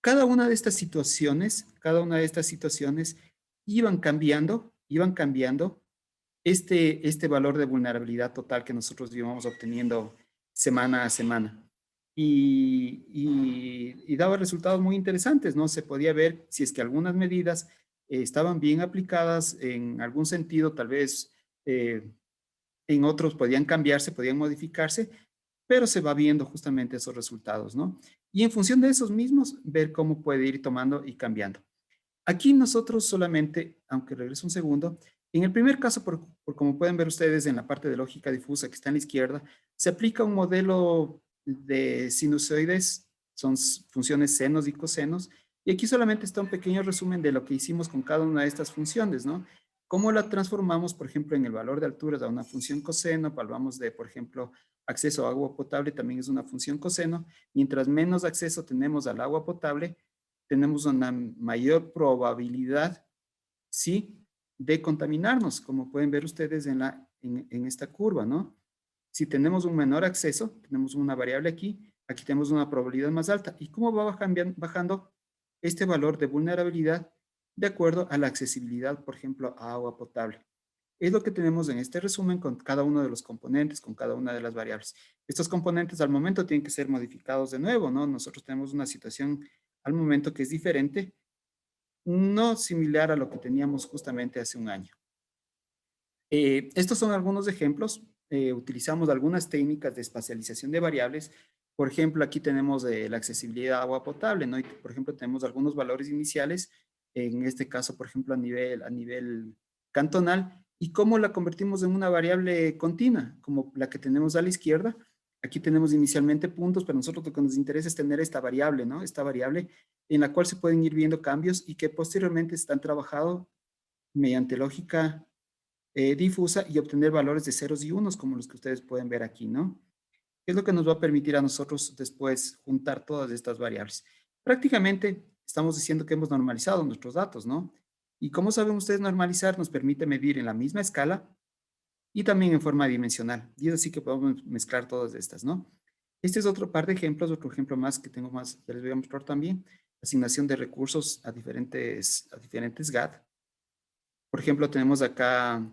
[SPEAKER 3] Cada una de estas situaciones, iban cambiando este valor de vulnerabilidad total que nosotros íbamos obteniendo semana a semana. Y daba resultados muy interesantes, ¿no? Se podía ver si es que algunas medidas estaban bien aplicadas en algún sentido, tal vez en otros podían cambiarse, podían modificarse, pero se va viendo justamente esos resultados, ¿no? Y en función de esos mismos, ver cómo puede ir tomando y cambiando. Aquí nosotros solamente, aunque regreso un segundo, en el primer caso, por como pueden ver ustedes en la parte de lógica difusa que está a la izquierda, se aplica un modelo de sinusoides, son funciones senos y cosenos, y aquí solamente está un pequeño resumen de lo que hicimos con cada una de estas funciones, ¿no? Cómo la transformamos, por ejemplo, en el valor de alturas a una función coseno, hablamos de, por ejemplo, acceso a agua potable, también es una función coseno. Mientras menos acceso tenemos al agua potable, tenemos una mayor probabilidad, sí, de contaminarnos, como pueden ver ustedes en esta curva, ¿no? Si tenemos un menor acceso, tenemos una variable aquí tenemos una probabilidad más alta. ¿Y cómo va bajando este valor de vulnerabilidad de acuerdo a la accesibilidad, por ejemplo, a agua potable? Es lo que tenemos en este resumen con cada uno de los componentes, con cada una de las variables. Estos componentes al momento tienen que ser modificados de nuevo, ¿no? Nosotros tenemos una situación al momento que es diferente, no similar a lo que teníamos justamente hace un año. Estos son algunos ejemplos. Utilizamos algunas técnicas de espacialización de variables. Por ejemplo, aquí tenemos la accesibilidad a agua potable, ¿no? Y, por ejemplo, tenemos algunos valores iniciales, en este caso, por ejemplo, a nivel cantonal, y cómo la convertimos en una variable continua, como la que tenemos a la izquierda. Aquí tenemos inicialmente puntos, pero nosotros lo que nos interesa es tener esta variable, ¿no? Esta variable en la cual se pueden ir viendo cambios y que posteriormente están trabajados mediante lógica difusa y obtener valores de ceros y unos, como los que ustedes pueden ver aquí, ¿no? ¿Qué es lo que nos va a permitir a nosotros después juntar todas estas variables? Prácticamente estamos diciendo que hemos normalizado nuestros datos, ¿no? Y como saben ustedes, normalizar nos permite medir en la misma escala y también en forma dimensional. Y es así que podemos mezclar todas estas, ¿no? Este es otro par de ejemplos, otro ejemplo más que tengo más, que les voy a mostrar también. Asignación de recursos a diferentes GAT. Por ejemplo, tenemos acá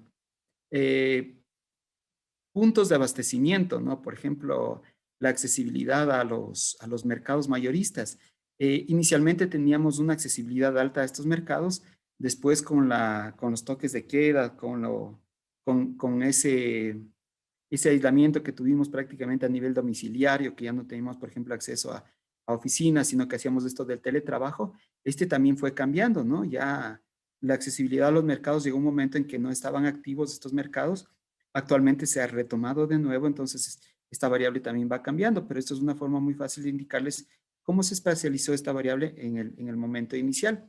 [SPEAKER 3] puntos de abastecimiento, ¿no? Por ejemplo, la accesibilidad a los mercados mayoristas. Inicialmente teníamos una accesibilidad alta a estos mercados, después con los toques de queda, con ese aislamiento que tuvimos prácticamente a nivel domiciliario, que ya no teníamos, por ejemplo, acceso a oficinas, sino que hacíamos esto del teletrabajo, también fue cambiando, ¿no? Ya la accesibilidad a los mercados llegó un momento en que no estaban activos estos mercados. Actualmente se ha retomado de nuevo, entonces esta variable también va cambiando, pero esto es una forma muy fácil de indicarles cómo se espacializó esta variable en el momento inicial.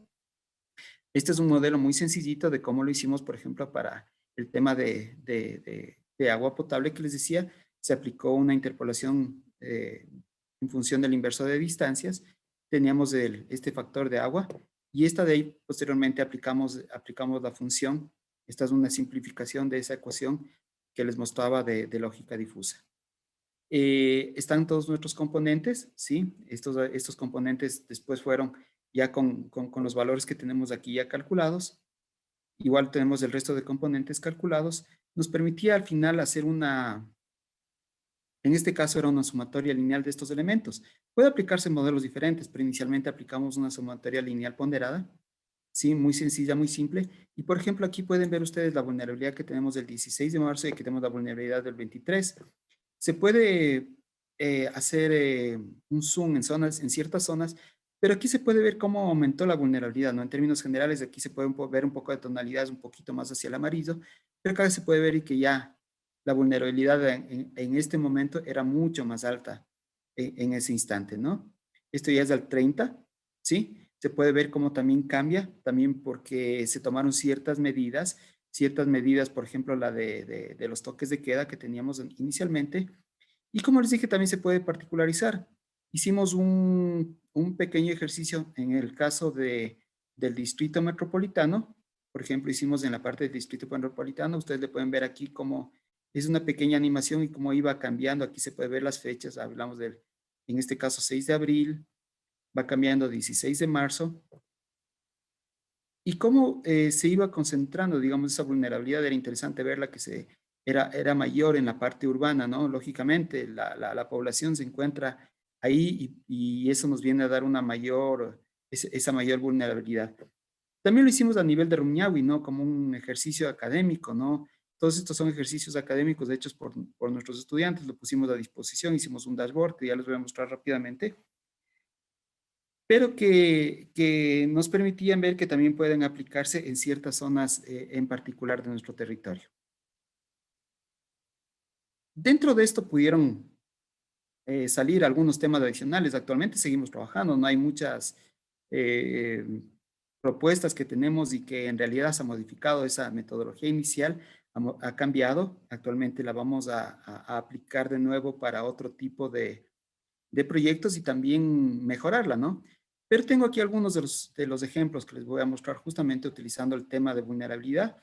[SPEAKER 3] Este es un modelo muy sencillito de cómo lo hicimos, por ejemplo, para el tema de agua potable que les decía. Se aplicó una interpolación en función del inverso de distancias. Teníamos este factor de agua y esta de ahí posteriormente aplicamos la función. Esta es una simplificación de esa ecuación que les mostraba de lógica difusa. Están todos nuestros componentes, ¿sí? Estos componentes después fueron ya con los valores que tenemos aquí ya calculados. Igual tenemos el resto de componentes calculados. Nos permitía al final hacer en este caso era una sumatoria lineal de estos elementos. Puede aplicarse en modelos diferentes, pero inicialmente aplicamos una sumatoria lineal ponderada. Sí, muy sencilla, muy simple. Y por ejemplo, aquí pueden ver ustedes la vulnerabilidad que tenemos del 16 de marzo y que tenemos la vulnerabilidad del 23. Se puede hacer un zoom en ciertas zonas, pero aquí se puede ver cómo aumentó la vulnerabilidad, ¿no? En términos generales, aquí se puede ver un poco de tonalidades un poquito más hacia el amarillo, pero acá se puede ver y que ya la vulnerabilidad en este momento era mucho más alta en ese instante, ¿no? Esto ya es del 30, ¿sí? Se puede ver cómo también cambia, también porque se tomaron ciertas medidas, por ejemplo, la de los toques de queda que teníamos inicialmente. Y como les dije, también se puede particularizar. Hicimos un pequeño ejercicio en el caso del distrito metropolitano, por ejemplo, hicimos en la parte del Distrito Metropolitano. Ustedes le pueden ver aquí cómo es una pequeña animación y cómo iba cambiando. Aquí se puede ver las fechas. Hablamos del, en este caso, 6 de abril, va cambiando 16 de marzo. Y cómo se iba concentrando, digamos, esa vulnerabilidad. Era interesante verla que era mayor en la parte urbana, ¿no? Lógicamente, la población se encuentra ahí y eso nos viene a dar una mayor, esa mayor vulnerabilidad. También lo hicimos a nivel de Rumiñahui, ¿no? Como un ejercicio académico, ¿no? Todos estos son ejercicios académicos hechos por nuestros estudiantes, lo pusimos a disposición, hicimos un dashboard que ya les voy a mostrar rápidamente, pero que nos permitían ver que también pueden aplicarse en ciertas zonas en particular de nuestro territorio. Dentro de esto pudieron salir algunos temas adicionales. Actualmente seguimos trabajando, no hay muchas eh, propuestas que tenemos y que en realidad se ha modificado esa metodología inicial, ha cambiado. Actualmente la vamos a aplicar de nuevo para otro tipo de proyectos y también mejorarla, ¿no? Pero tengo aquí algunos de los ejemplos que les voy a mostrar justamente utilizando el tema de vulnerabilidad.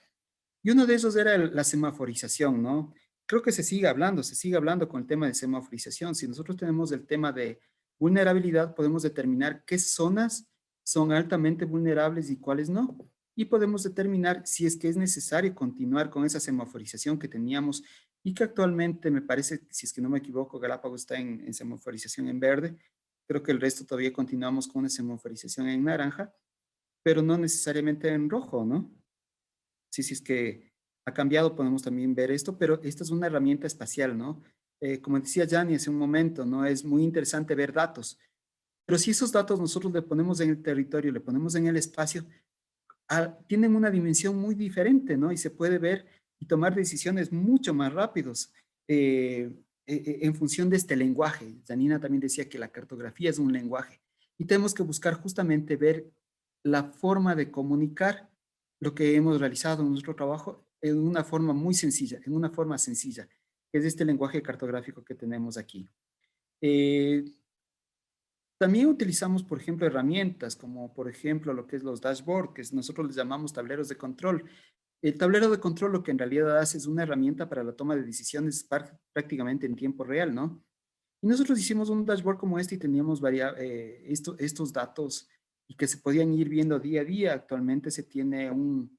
[SPEAKER 3] Y uno de esos era la semaforización, ¿no? Creo que se sigue hablando con el tema de semaforización. Si nosotros tenemos el tema de vulnerabilidad, podemos determinar qué zonas son altamente vulnerables y cuáles no. Y podemos determinar si es que es necesario continuar con esa semaforización que teníamos y que actualmente me parece, si es que no me equivoco, Galápagos está en semaforización en verde. Creo que el resto todavía continuamos con una semaforización en naranja, pero no necesariamente en rojo, ¿no? Si es que ha cambiado, podemos también ver esto, pero esta es una herramienta espacial, ¿no? Como decía Gianni hace un momento, ¿no? Es muy interesante ver datos, pero si esos datos nosotros le ponemos en el territorio, le ponemos en el espacio, tienen una dimensión muy diferente, ¿no? Y se puede ver y tomar decisiones mucho más rápidos en función de este lenguaje. Janina también decía que la cartografía es un lenguaje y tenemos que buscar justamente ver la forma de comunicar lo que hemos realizado en nuestro trabajo en una forma muy sencilla, en una forma sencilla, que es este lenguaje cartográfico que tenemos aquí. Eh, También utilizamos, por ejemplo, herramientas como, por ejemplo, lo que es los dashboards, que nosotros les llamamos tableros de control. El tablero de control lo que en realidad hace es una herramienta para la toma de decisiones prácticamente en tiempo real, ¿no? Y nosotros hicimos un dashboard como este y teníamos estos datos y que se podían ir viendo día a día. Actualmente se tiene un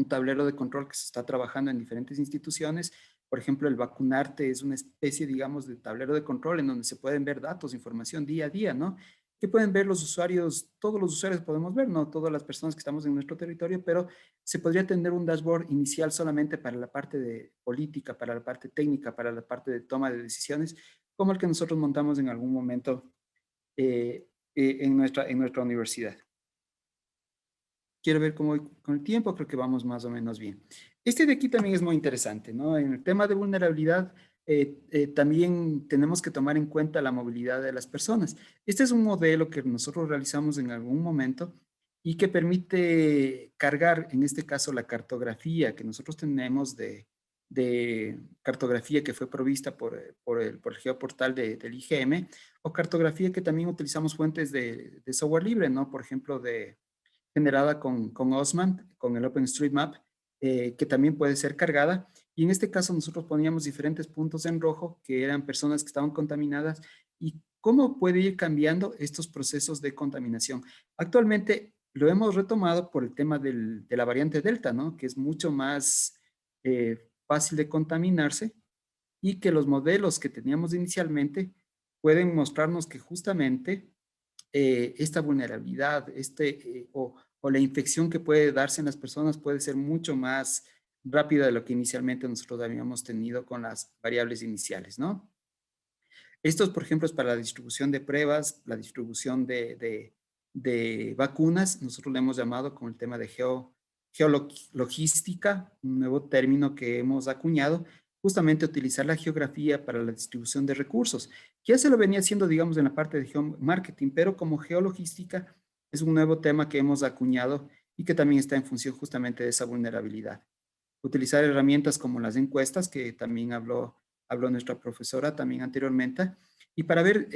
[SPEAKER 3] tablero de control que se está trabajando en diferentes instituciones. Por ejemplo, el vacunarte es una especie, digamos, de tablero de control en donde se pueden ver datos, información día a día, ¿no? Que pueden ver los usuarios, todos los usuarios podemos ver, no todas las personas que estamos en nuestro territorio, pero se podría tener un dashboard inicial solamente para la parte de política, para la parte técnica, para la parte de toma de decisiones, como el que nosotros montamos en algún momento en nuestra universidad. Quiero ver cómo voy con el tiempo, creo que vamos más o menos bien. Este de aquí también es muy interesante, ¿no? En el tema de vulnerabilidad, también tenemos que tomar en cuenta la movilidad de las personas. Este es un modelo que nosotros realizamos en algún momento y que permite cargar, en este caso, la cartografía que nosotros tenemos de cartografía que fue provista por el geoportal del IGM, o cartografía que también utilizamos fuentes de software libre, ¿no? Por ejemplo, generada con Osman, con el OpenStreetMap, que también puede ser cargada. Y en este caso nosotros poníamos diferentes puntos en rojo, que eran personas que estaban contaminadas, y cómo puede ir cambiando estos procesos de contaminación. Actualmente lo hemos retomado por el tema de la variante Delta, ¿no? Que es mucho más fácil de contaminarse y que los modelos que teníamos inicialmente pueden mostrarnos que justamente esta vulnerabilidad, o la infección que puede darse en las personas puede ser mucho más rápida de lo que inicialmente nosotros habíamos tenido con las variables iniciales, ¿no? Estos, por ejemplo, es para la distribución de pruebas, la distribución de vacunas. Nosotros le hemos llamado con el tema de geologística, un nuevo término que hemos acuñado, justamente utilizar la geografía para la distribución de recursos. Ya se lo venía haciendo, digamos, en la parte de geomarketing, pero como geologística es un nuevo tema que hemos acuñado y que también está en función justamente de esa vulnerabilidad. Utilizar herramientas como las encuestas, que también habló nuestra profesora también anteriormente, y para ver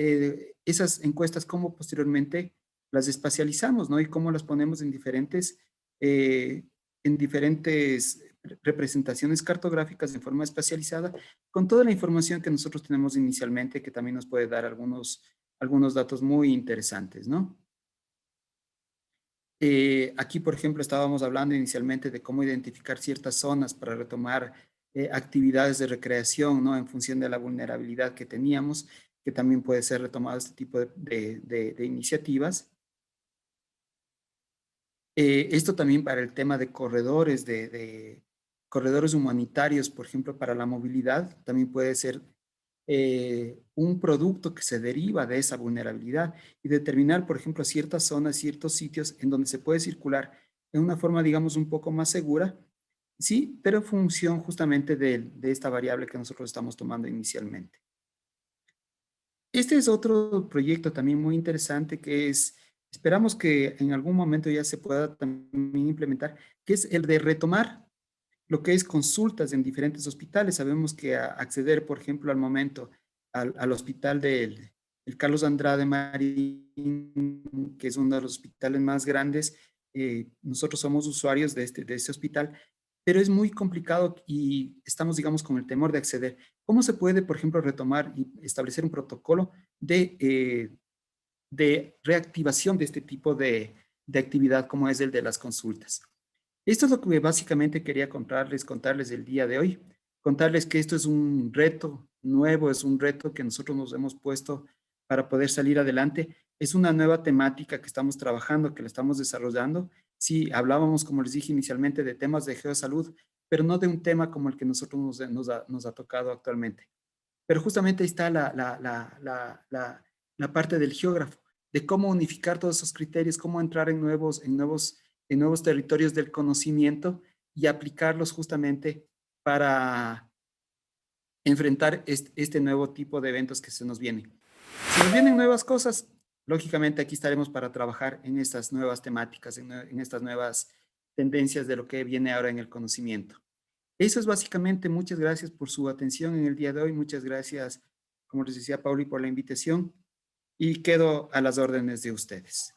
[SPEAKER 3] esas encuestas, cómo posteriormente las espacializamos, ¿no? Y cómo las ponemos en diferentes en diferentes representaciones cartográficas de forma especializada, con toda la información que nosotros tenemos inicialmente, que también nos puede dar algunos datos muy interesantes, ¿no? Aquí, por ejemplo, estábamos hablando inicialmente de cómo identificar ciertas zonas para retomar actividades de recreación, ¿no? En función de la vulnerabilidad que teníamos, que también puede ser retomado este tipo de iniciativas. Esto también para el tema de corredores, de corredores humanitarios, por ejemplo, para la movilidad, también puede ser un producto que se deriva de esa vulnerabilidad y determinar, por ejemplo, ciertas zonas, ciertos sitios en donde se puede circular en una forma, digamos, un poco más segura, sí, pero en función justamente de esta variable que nosotros estamos tomando inicialmente. Este es otro proyecto también muy interesante que es, esperamos que en algún momento ya se pueda también implementar, que es el de retomar lo que es consultas en diferentes hospitales. Sabemos que acceder, por ejemplo, al momento al hospital del el Carlos Andrade Marín, que es uno de los hospitales más grandes, nosotros somos usuarios de este hospital, pero es muy complicado y estamos, digamos, con el temor de acceder. ¿Cómo se puede, por ejemplo, retomar y establecer un protocolo de reactivación de este tipo de actividad como es el de las consultas? Esto es lo que básicamente quería contarles el día de hoy. Contarles que esto es un reto nuevo, es un reto que nosotros nos hemos puesto para poder salir adelante. Es una nueva temática que estamos trabajando, que la estamos desarrollando. Sí, hablábamos, como les dije inicialmente, de temas de geosalud, pero no de un tema como el que nosotros nos ha tocado actualmente. Pero justamente ahí está la parte del geógrafo, de cómo unificar todos esos criterios, cómo entrar en nuevos territorios del conocimiento y aplicarlos justamente para enfrentar este nuevo tipo de eventos que se nos vienen. Si nos vienen nuevas cosas, lógicamente aquí estaremos para trabajar en estas nuevas temáticas, en estas nuevas tendencias de lo que viene ahora en el conocimiento. Eso es básicamente. Muchas gracias por su atención en el día de hoy. Muchas gracias, como les decía Pauli, por la invitación y quedo a las órdenes de ustedes.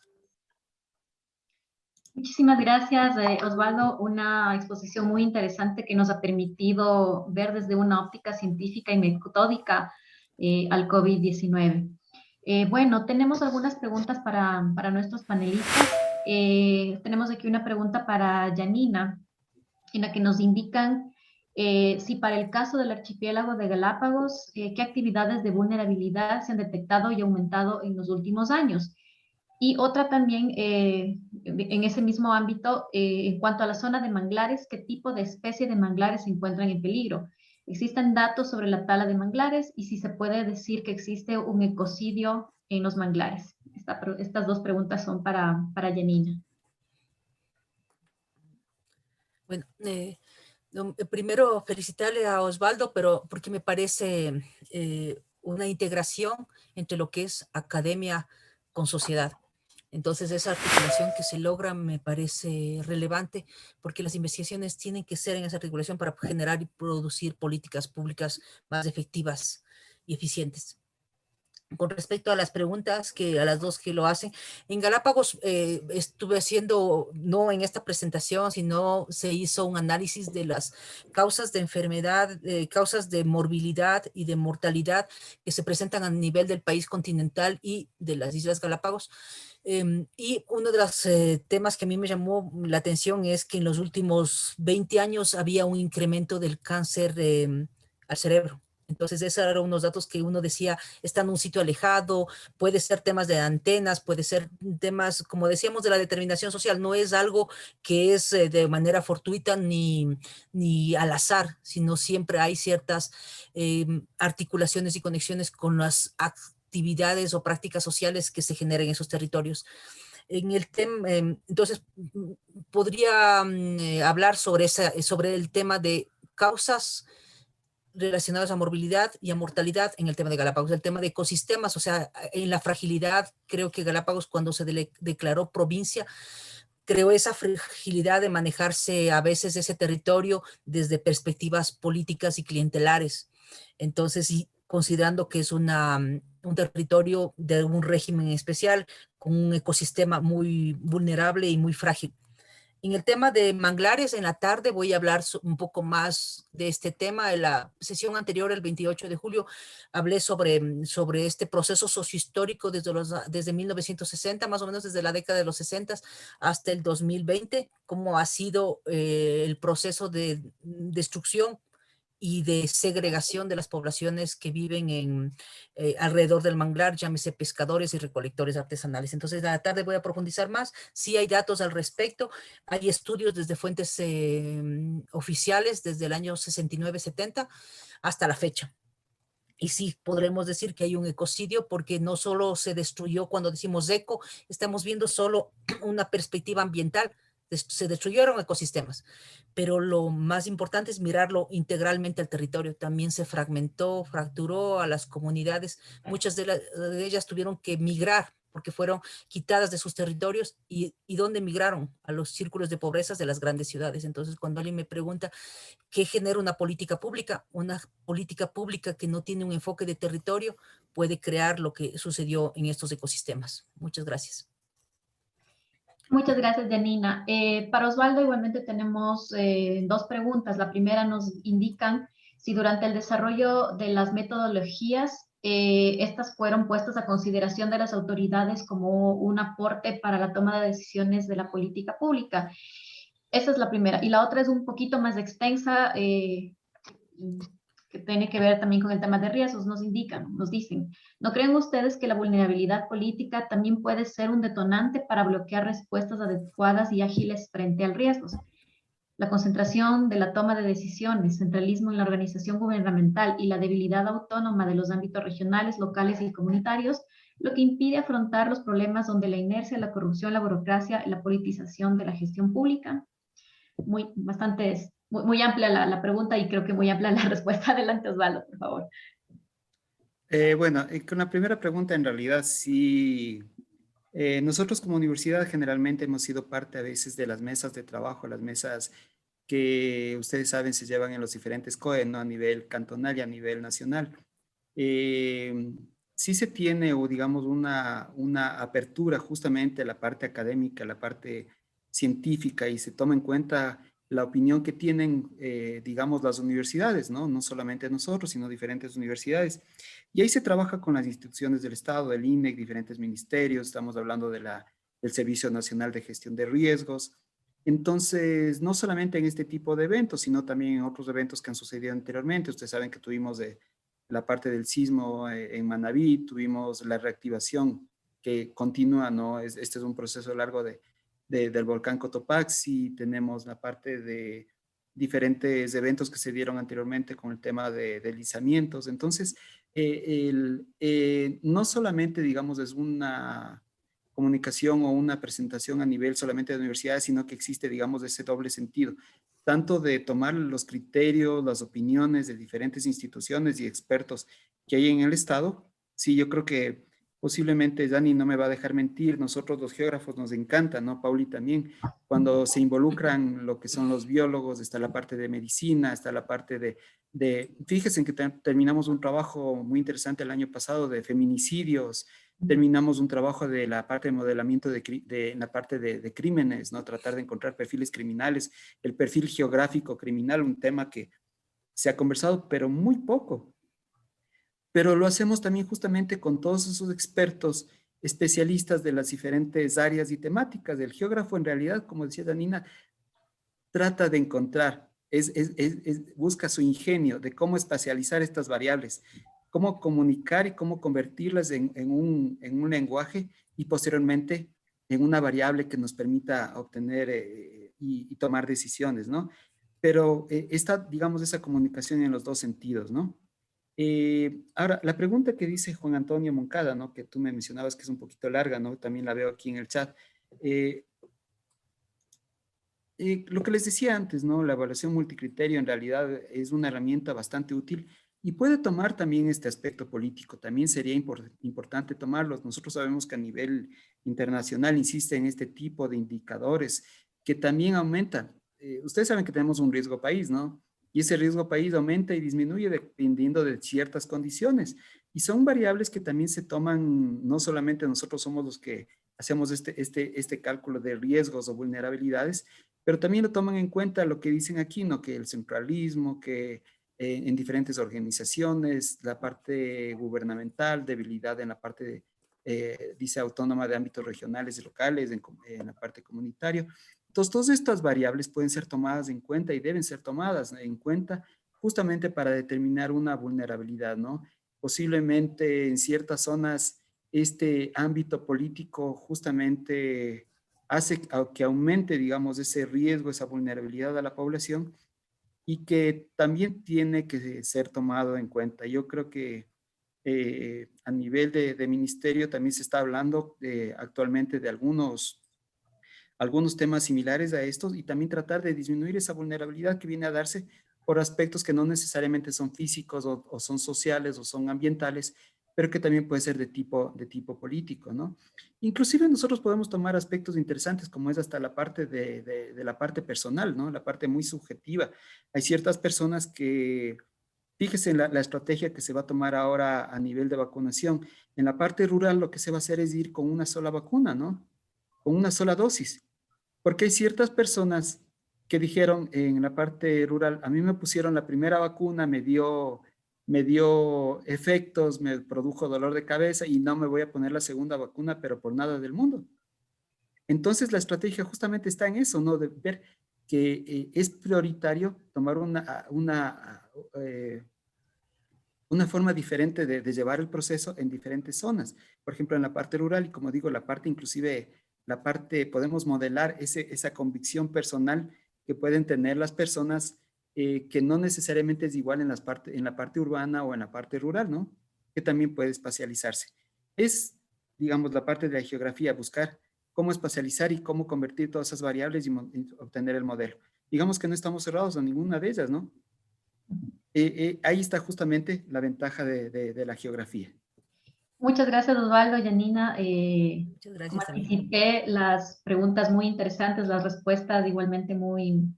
[SPEAKER 1] Muchísimas gracias, Osvaldo. Una exposición muy interesante que nos ha permitido ver desde una óptica científica y metódica al COVID-19. Bueno, tenemos algunas preguntas para nuestros panelistas. Tenemos aquí una pregunta para Janina, en la que nos indican si para el caso del archipiélago de Galápagos, qué actividades de vulnerabilidad se han detectado y aumentado en los últimos años. Y otra también, en ese mismo ámbito, en cuanto a la zona de manglares, ¿qué tipo de especie de manglares se encuentran en peligro? ¿Existen datos sobre la tala de manglares y si se puede decir que existe un ecocidio en los manglares? Estas dos preguntas son para Janina.
[SPEAKER 2] Bueno, primero felicitarle a Osvaldo, pero porque me parece una integración entre lo que es academia con sociedad. Entonces, esa articulación que se logra me parece relevante porque las investigaciones tienen que ser en esa articulación para generar y producir políticas públicas más efectivas y eficientes. Con respecto a las preguntas, a las dos que lo hacen, en Galápagos estuve haciendo, no en esta presentación, sino se hizo un análisis de las causas de enfermedad, causas de morbilidad y de mortalidad que se presentan a nivel del país continental y de las Islas Galápagos. Y uno de los temas que a mí me llamó la atención es que en los últimos 20 años había un incremento del cáncer al cerebro. Entonces, esos eran unos datos que uno decía, está en un sitio alejado, puede ser temas de antenas, puede ser temas, como decíamos, de la determinación social. No es algo que es de manera fortuita ni al azar, sino siempre hay ciertas articulaciones y conexiones con las actividades o prácticas sociales que se generan en esos territorios. En el tema, entonces, podría hablar sobre el tema de causas relacionados a morbilidad y a mortalidad en el tema de Galápagos, el tema de ecosistemas, o sea, en la fragilidad, creo que Galápagos cuando se declaró provincia, creó esa fragilidad de manejarse a veces ese territorio desde perspectivas políticas y clientelares. Entonces, y considerando que es un territorio de un régimen especial, con un ecosistema muy vulnerable y muy frágil. En el tema de manglares, en la tarde voy a hablar un poco más de este tema. En la sesión anterior, el 28 de julio, hablé sobre este proceso sociohistórico desde 1960, más o menos desde la década de los 60 hasta el 2020, cómo ha sido el proceso de destrucción y de segregación de las poblaciones que viven alrededor del manglar, llámese pescadores y recolectores artesanales. Entonces, a la tarde voy a profundizar más. Sí hay datos al respecto, hay estudios desde fuentes oficiales desde el año 69-70 hasta la fecha. Y sí, podremos decir que hay un ecocidio porque no solo se destruyó, cuando decimos eco, estamos viendo solo una perspectiva ambiental, se destruyeron ecosistemas, pero lo más importante es mirarlo integralmente al territorio. También se fragmentó, fracturó a las comunidades, muchas de ellas tuvieron que migrar porque fueron quitadas de sus territorios y ¿dónde migraron? A los círculos de pobreza de las grandes ciudades. Entonces, cuando alguien me pregunta ¿qué genera una política pública? Una política pública que no tiene un enfoque de territorio puede crear lo que sucedió en estos ecosistemas. Muchas gracias.
[SPEAKER 1] Muchas gracias, Janina. Para Osvaldo, igualmente tenemos dos preguntas. La primera nos indican si durante el desarrollo de las metodologías, estas fueron puestas a consideración de las autoridades como un aporte para la toma de decisiones de la política pública. Esa es la primera. Y la otra es un poquito más extensa, que tiene que ver también con el tema de riesgos. Nos dicen, ¿no creen ustedes que la vulnerabilidad política también puede ser un detonante para bloquear respuestas adecuadas y ágiles frente al riesgo? La concentración de la toma de decisiones, centralismo en la organización gubernamental y la debilidad autónoma de los ámbitos regionales, locales y comunitarios, lo que impide afrontar los problemas donde la inercia, la corrupción, la burocracia, la politización de la gestión pública. Muy amplia la pregunta y creo que muy amplia la respuesta. Adelante, Osvaldo, por favor.
[SPEAKER 3] Bueno, con la primera pregunta, en realidad sí, nosotros como universidad generalmente hemos sido parte a veces de las mesas de trabajo, las mesas que ustedes saben se llevan en los diferentes COE, ¿no? A nivel cantonal y a nivel nacional. Sí se tiene, o digamos, una apertura justamente a la parte académica, a la parte científica, y se toma en cuenta la opinión que tienen, digamos, las universidades, ¿no? No solamente nosotros, sino diferentes universidades. Y ahí se trabaja con las instituciones del Estado, del INEC, diferentes ministerios, estamos hablando del Servicio Nacional de Gestión de Riesgos. Entonces, no solamente en este tipo de eventos, sino también en otros eventos que han sucedido anteriormente. Ustedes saben que tuvimos la parte del sismo en Manabí, tuvimos la reactivación que continúa, ¿no? Este es un proceso largo del volcán Cotopaxi, tenemos la parte de diferentes eventos que se dieron anteriormente con el tema de deslizamientos. Entonces, no solamente, digamos, es una comunicación o una presentación a nivel solamente de universidades, sino que existe, digamos, ese doble sentido, tanto de tomar los criterios, las opiniones de diferentes instituciones y expertos que hay en el Estado. Sí, yo creo que posiblemente Dani no me va a dejar mentir, nosotros los geógrafos nos encanta, ¿no? Pauli también, cuando se involucran lo que son los biólogos, está la parte de medicina, está la parte fíjense en que terminamos un trabajo muy interesante el año pasado de feminicidios, terminamos un trabajo de la parte de modelamiento en la parte de crímenes, ¿no? Tratar de encontrar perfiles criminales, el perfil geográfico criminal, un tema que se ha conversado, pero muy poco. Pero lo hacemos también justamente con todos esos expertos, especialistas de las diferentes áreas y temáticas. El geógrafo, en realidad, como decía Danina, trata de encontrar, busca su ingenio de cómo espacializar estas variables, cómo comunicar y cómo convertirlas en un lenguaje y posteriormente en una variable que nos permita obtener y tomar decisiones, ¿no? Pero está, digamos, esa comunicación en los dos sentidos, ¿no? Ahora, la pregunta que dice Juan Antonio Moncada, ¿no? Que tú me mencionabas que es un poquito larga, ¿no? También la veo aquí en el chat. Lo que les decía antes, ¿no? La evaluación multicriterio en realidad es una herramienta bastante útil y puede tomar también este aspecto político. También sería importante tomarlos. Nosotros sabemos que a nivel internacional insiste en este tipo de indicadores que también aumentan. Ustedes saben que tenemos un riesgo país, ¿no? Y ese riesgo país aumenta y disminuye dependiendo de ciertas condiciones. Y son variables que también se toman, no solamente nosotros somos los que hacemos este cálculo de riesgos o vulnerabilidades, pero también lo toman en cuenta lo que dicen aquí, ¿no? Que el centralismo, que en diferentes organizaciones, la parte gubernamental, debilidad en la parte, dice, autónoma de ámbitos regionales y locales, en la parte comunitaria. Entonces, todas estas variables pueden ser tomadas en cuenta y deben ser tomadas en cuenta justamente para determinar una vulnerabilidad, ¿no? Posiblemente en ciertas zonas este ámbito político justamente hace que aumente, digamos, ese riesgo, esa vulnerabilidad a la población y que también tiene que ser tomado en cuenta. Yo creo que a nivel de ministerio también se está hablando actualmente de algunos temas similares a estos y también tratar de disminuir esa vulnerabilidad que viene a darse por aspectos que no necesariamente son físicos o son sociales o son ambientales, pero que también puede ser de tipo político, ¿no? Inclusive nosotros podemos tomar aspectos interesantes como es hasta la parte de la parte personal, ¿no? La parte muy subjetiva. Hay ciertas personas que, fíjese en la estrategia que se va a tomar ahora a nivel de vacunación. En la parte rural lo que se va a hacer es ir con una sola vacuna, ¿no? Con una sola dosis. Porque hay ciertas personas que dijeron en la parte rural, a mí me pusieron la primera vacuna, me dio efectos, me produjo dolor de cabeza y no me voy a poner la segunda vacuna, pero por nada del mundo. Entonces la estrategia justamente está en eso, ¿no? De ver que es prioritario tomar una forma diferente de llevar el proceso en diferentes zonas. Por ejemplo, en la parte rural y como digo, la parte inclusive, la parte, podemos modelar esa convicción personal que pueden tener las personas que no necesariamente es igual en la parte urbana o en la parte rural, ¿no? Que también puede espacializarse. Es, digamos, la parte de la geografía, buscar cómo espacializar y cómo convertir todas esas variables y obtener el modelo. Digamos que no estamos cerrados a ninguna de ellas, ¿no? Ahí está justamente la ventaja de la geografía.
[SPEAKER 1] Muchas gracias, Osvaldo, Janina.
[SPEAKER 2] Muchas
[SPEAKER 1] Como
[SPEAKER 2] gracias también.
[SPEAKER 1] anticipé, las preguntas muy interesantes, las respuestas igualmente muy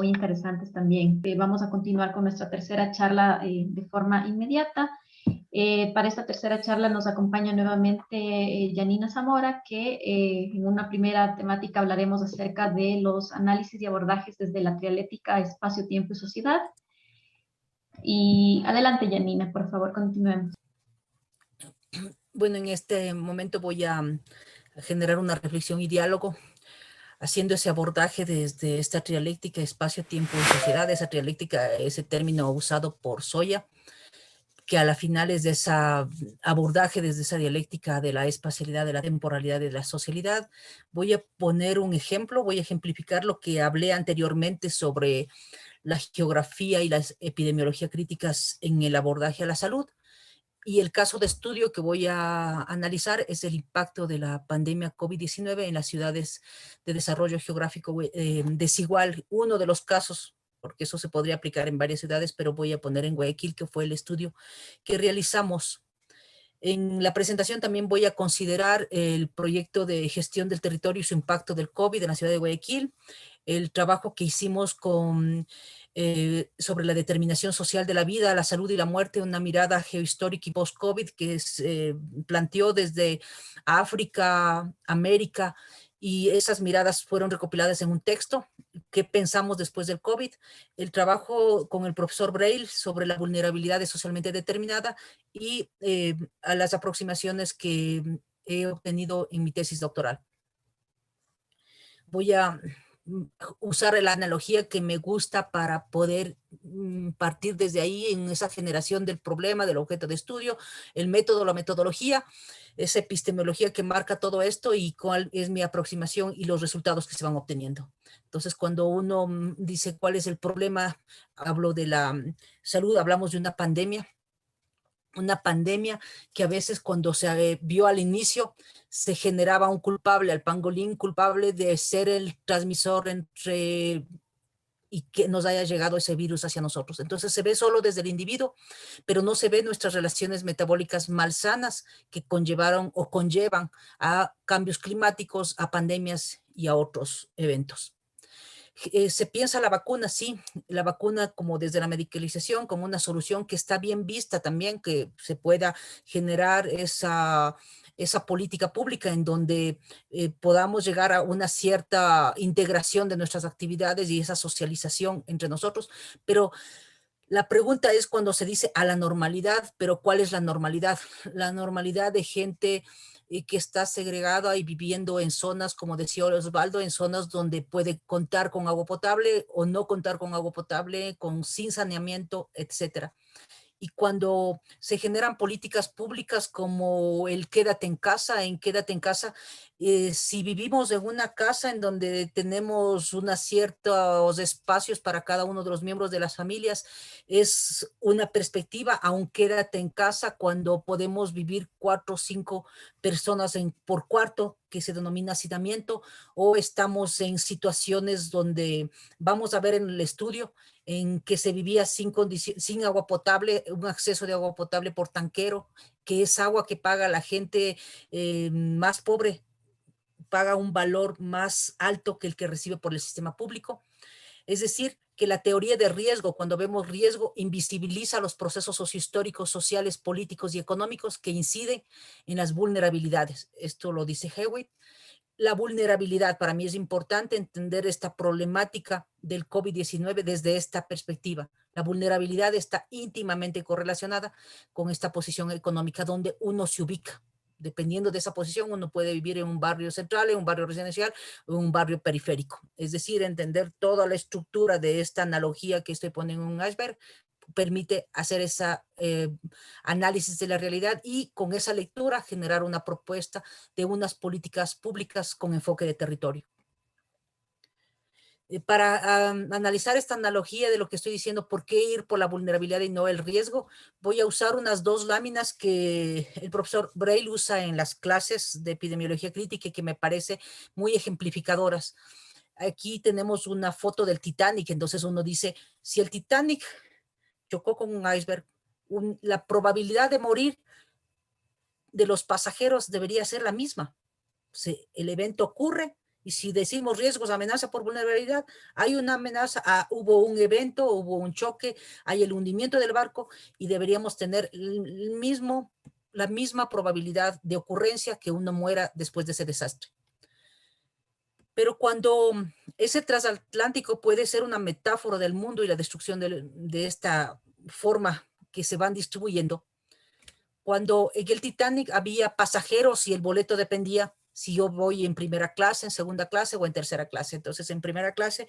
[SPEAKER 1] interesantes también. Vamos a continuar con nuestra tercera charla de forma inmediata. Para esta tercera charla nos acompaña nuevamente Janina Zamora, que en una primera temática hablaremos acerca de los análisis y abordajes desde la trialéctica espacio, tiempo y sociedad. Y adelante, Janina, por favor, continuemos.
[SPEAKER 2] Bueno, en este momento voy a generar una reflexión y diálogo, haciendo ese abordaje desde esta trialéctica espacio, tiempo y sociedad, esa trialéctica, ese término usado por Soya, que a la final es de ese abordaje desde esa dialéctica de la espacialidad, de la temporalidad, de la socialidad. Voy a poner un ejemplo, voy a ejemplificar lo que hablé anteriormente sobre la geografía y la epidemiología críticas en el abordaje a la salud. Y el caso de estudio que voy a analizar es el impacto de la pandemia COVID-19 en las ciudades de desarrollo geográfico desigual. Uno de los casos, porque eso se podría aplicar en varias ciudades, pero voy a poner en Guayaquil, que fue el estudio que realizamos. En la presentación también voy a considerar el proyecto de gestión del territorio y su impacto del COVID en la ciudad de Guayaquil, el trabajo que hicimos sobre la determinación social de la vida, la salud y la muerte, una mirada geohistórica y post-COVID que se planteó desde África, América, y esas miradas fueron recopiladas en un texto. ¿Qué pensamos después del COVID? El trabajo con el profesor Braille sobre la vulnerabilidad socialmente determinada y a las aproximaciones que he obtenido en mi tesis doctoral. Voy a usar la analogía que me gusta para poder partir desde ahí en esa generación del problema, del objeto de estudio, el método, la metodología, esa epistemología que marca todo esto y cuál es mi aproximación y los resultados que se van obteniendo. Entonces, cuando uno dice cuál es el problema, hablo de la salud, hablamos de una pandemia que a veces cuando se vio al inicio se generaba un culpable, al pangolín culpable de ser el transmisor y que nos haya llegado ese virus hacia nosotros. Entonces se ve solo desde el individuo, pero no se ve nuestras relaciones metabólicas malsanas que conllevaron o conllevan a cambios climáticos, a pandemias y a otros eventos. Se piensa la vacuna, sí, la vacuna como desde la medicalización, como una solución que está bien vista también, que se pueda generar esa política pública en donde podamos llegar a una cierta integración de nuestras actividades y esa socialización entre nosotros, pero la pregunta es cuando se dice a la normalidad, pero ¿cuál es la normalidad? La normalidad de gente que está segregada y viviendo en zonas, como decía Osvaldo, en zonas donde puede contar con agua potable o no contar con agua potable, sin saneamiento, etcétera. Y cuando se generan políticas públicas como el quédate en casa, si vivimos en una casa en donde tenemos unos ciertos espacios para cada uno de los miembros de las familias, es una perspectiva, aún quédate en casa cuando podemos vivir 4 o 5 personas por cuarto, que se denomina hacinamiento, o estamos en situaciones donde vamos a ver en el estudio en que se vivía sin agua potable, un acceso de agua potable por tanquero, que es agua que paga la gente más pobre, paga un valor más alto que el que recibe por el sistema público. Es decir, que la teoría de riesgo, cuando vemos riesgo, invisibiliza los procesos sociohistóricos, sociales, políticos y económicos que inciden en las vulnerabilidades. Esto lo dice Hewitt. La vulnerabilidad, para mí es importante entender esta problemática del COVID-19 desde esta perspectiva. La vulnerabilidad está íntimamente correlacionada con esta posición económica donde uno se ubica. Dependiendo de esa posición, uno puede vivir en un barrio central, en un barrio residencial o en un barrio periférico. Es decir, entender toda la estructura de esta analogía que estoy poniendo en un iceberg permite hacer ese análisis de la realidad y con esa lectura generar una propuesta de unas políticas públicas con enfoque de territorio. Para analizar esta analogía de lo que estoy diciendo, por qué ir por la vulnerabilidad y no el riesgo, voy a usar unas 2 láminas que el profesor Braille usa en las clases de epidemiología crítica y que me parece muy ejemplificadoras. Aquí tenemos una foto del Titanic, entonces uno dice, si el Titanic chocó con un iceberg, la probabilidad de morir de los pasajeros debería ser la misma. El evento ocurre y si decimos riesgos, amenaza por vulnerabilidad, hay una amenaza, hubo un evento, hubo un choque, hay el hundimiento del barco y deberíamos tener la misma probabilidad de ocurrencia que uno muera después de ese desastre. Pero cuando ese transatlántico puede ser una metáfora del mundo y la destrucción de esta forma que se van distribuyendo, cuando en el Titanic había pasajeros y el boleto dependía si yo voy en primera clase, en segunda clase o en tercera clase. Entonces, en primera clase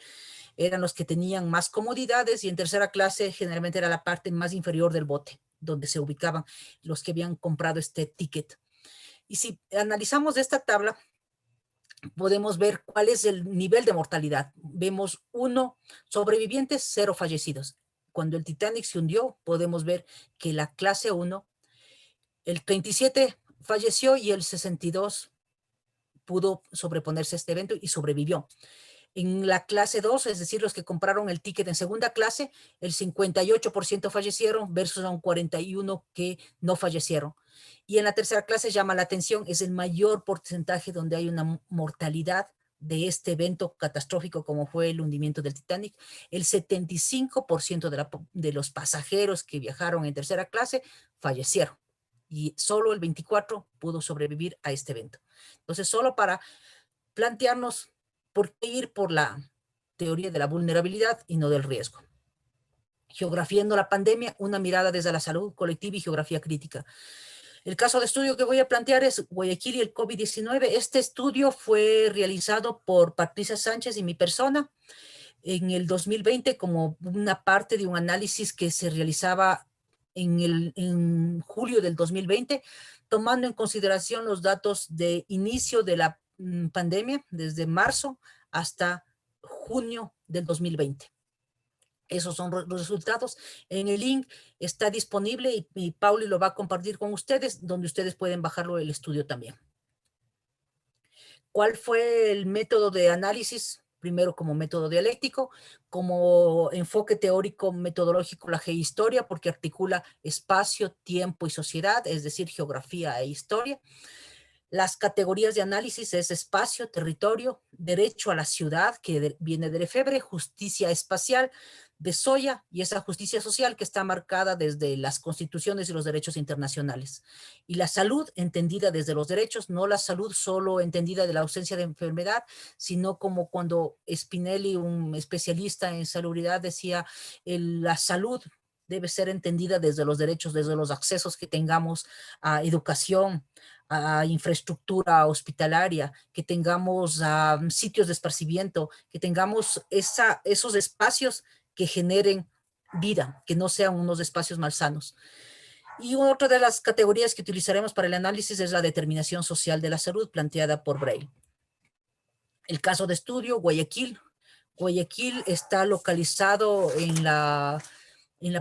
[SPEAKER 2] eran los que tenían más comodidades y en tercera clase generalmente era la parte más inferior del bote, donde se ubicaban los que habían comprado este ticket. Y si analizamos esta tabla, podemos ver cuál es el nivel de mortalidad. Vemos 1 sobrevivientes, 0 fallecidos. Cuando el Titanic se hundió, podemos ver que la clase 1, el 37 falleció y el 62 pudo sobreponerse a este evento y sobrevivió. En la clase 2, es decir, los que compraron el ticket en segunda clase, el 58% fallecieron versus a un 41% que no fallecieron. Y en la tercera clase llama la atención, es el mayor porcentaje donde hay una mortalidad de este evento catastrófico como fue el hundimiento del Titanic. El 75% de los pasajeros que viajaron en tercera clase fallecieron y solo el 24% pudo sobrevivir a este evento. Entonces, solo para plantearnos por qué ir por la teoría de la vulnerabilidad y no del riesgo. Geografiando la pandemia, una mirada desde la salud colectiva y geografía crítica. El caso de estudio que voy a plantear es Guayaquil y el COVID-19. Este estudio fue realizado por Patricia Sánchez y mi persona en el 2020 como una parte de un análisis que se realizaba en julio del 2020, tomando en consideración los datos de inicio de la pandemia, desde marzo hasta junio del 2020. Esos son los resultados. En el link está disponible y Pauli lo va a compartir con ustedes, donde ustedes pueden bajarlo el estudio también. ¿Cuál fue el método de análisis? Primero como método dialéctico, como enfoque teórico metodológico la geohistoria, porque articula espacio, tiempo y sociedad, es decir, geografía e historia. Las categorías de análisis es espacio, territorio, derecho a la ciudad, que viene de Lefebvre, justicia espacial de Soya, y esa justicia social que está marcada desde las constituciones y los derechos internacionales. Y la salud entendida desde los derechos, no la salud solo entendida de la ausencia de enfermedad, sino como cuando Spinelli, un especialista en salubridad, decía, la salud debe ser entendida desde los derechos, desde los accesos que tengamos a educación, a infraestructura hospitalaria, que tengamos sitios de esparcimiento, que tengamos esos espacios que generen vida, que no sean unos espacios malsanos. Y otra de las categorías que utilizaremos para el análisis es la determinación social de la salud planteada por Bray. El caso de estudio, Guayaquil. Guayaquil está localizado en la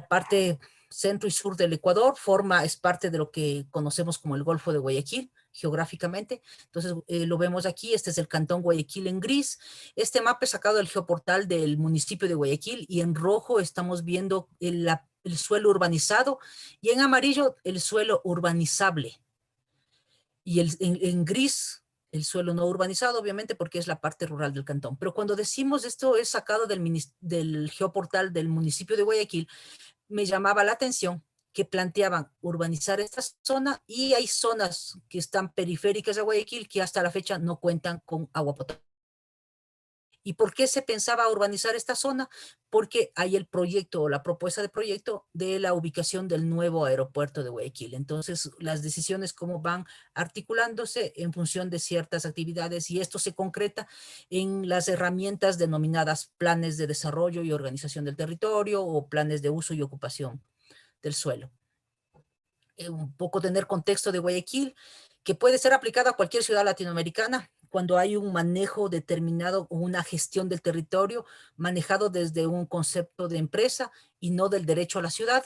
[SPEAKER 2] parte centro y sur del Ecuador, es parte de lo que conocemos como el Golfo de Guayaquil, geográficamente. Entonces, lo vemos aquí, este es el cantón Guayaquil en gris. Este mapa es sacado del geoportal del municipio de Guayaquil, y en rojo estamos viendo el suelo urbanizado, y en amarillo el suelo urbanizable. Y en gris el suelo no urbanizado, obviamente, porque es la parte rural del cantón. Pero cuando decimos esto es sacado del geoportal del municipio de Guayaquil, me llamaba la atención que planteaban urbanizar esta zona, y hay zonas que están periféricas de Guayaquil que hasta la fecha no cuentan con agua potable. ¿Y por qué se pensaba urbanizar esta zona? Porque hay el proyecto o la propuesta de proyecto de la ubicación del nuevo aeropuerto de Guayaquil. Entonces, las decisiones cómo van articulándose en función de ciertas actividades, y esto se concreta en las herramientas denominadas planes de desarrollo y organización del territorio, o planes de uso y ocupación del suelo. Un poco tener contexto de Guayaquil, que puede ser aplicado a cualquier ciudad latinoamericana cuando hay un manejo determinado o una gestión del territorio manejado desde un concepto de empresa y no del derecho a la ciudad,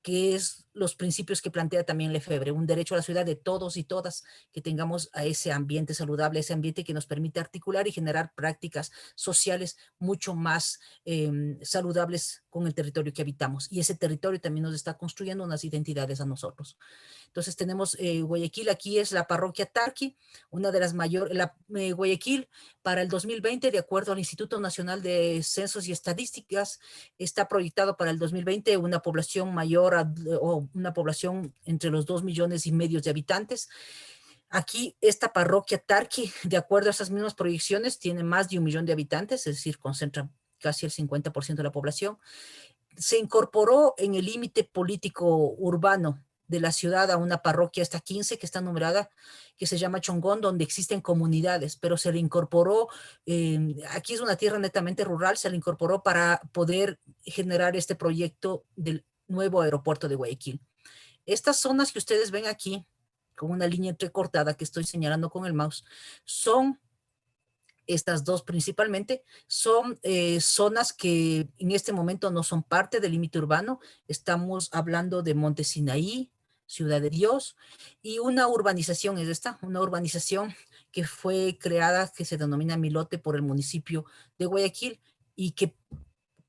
[SPEAKER 2] que es los principios que plantea también Lefebvre, un derecho a la ciudad de todos y todas, que tengamos a ese ambiente saludable, ese ambiente que nos permite articular y generar prácticas sociales mucho más saludables con el territorio que habitamos. Y ese territorio también nos está construyendo unas identidades a nosotros. Entonces tenemos Guayaquil, aquí es la parroquia Tarqui, una de las mayores, Guayaquil para el 2020, de acuerdo al Instituto Nacional de Censos y Estadísticas, está proyectado para el 2020 una población mayor o una población entre los 2,5 millones de habitantes. Aquí esta parroquia Tarqui, de acuerdo a esas mismas proyecciones, tiene más de 1 millón de habitantes, es decir, concentra casi el 50% de la población. Se incorporó en el límite político urbano de la ciudad a una parroquia, esta 15, que está numerada, que se llama Chongón, donde existen comunidades, pero se le incorporó, aquí es una tierra netamente rural, se le incorporó para poder generar este proyecto del nuevo aeropuerto de Guayaquil. Estas zonas que ustedes ven aquí, con una línea entrecortada que estoy señalando con el mouse, son estas dos principalmente, son zonas que en este momento no son parte del límite urbano. Estamos hablando de Monte Sinaí, Ciudad de Dios, y una urbanización es esta, una urbanización que fue creada, que se denomina Milote, por el municipio de Guayaquil, y que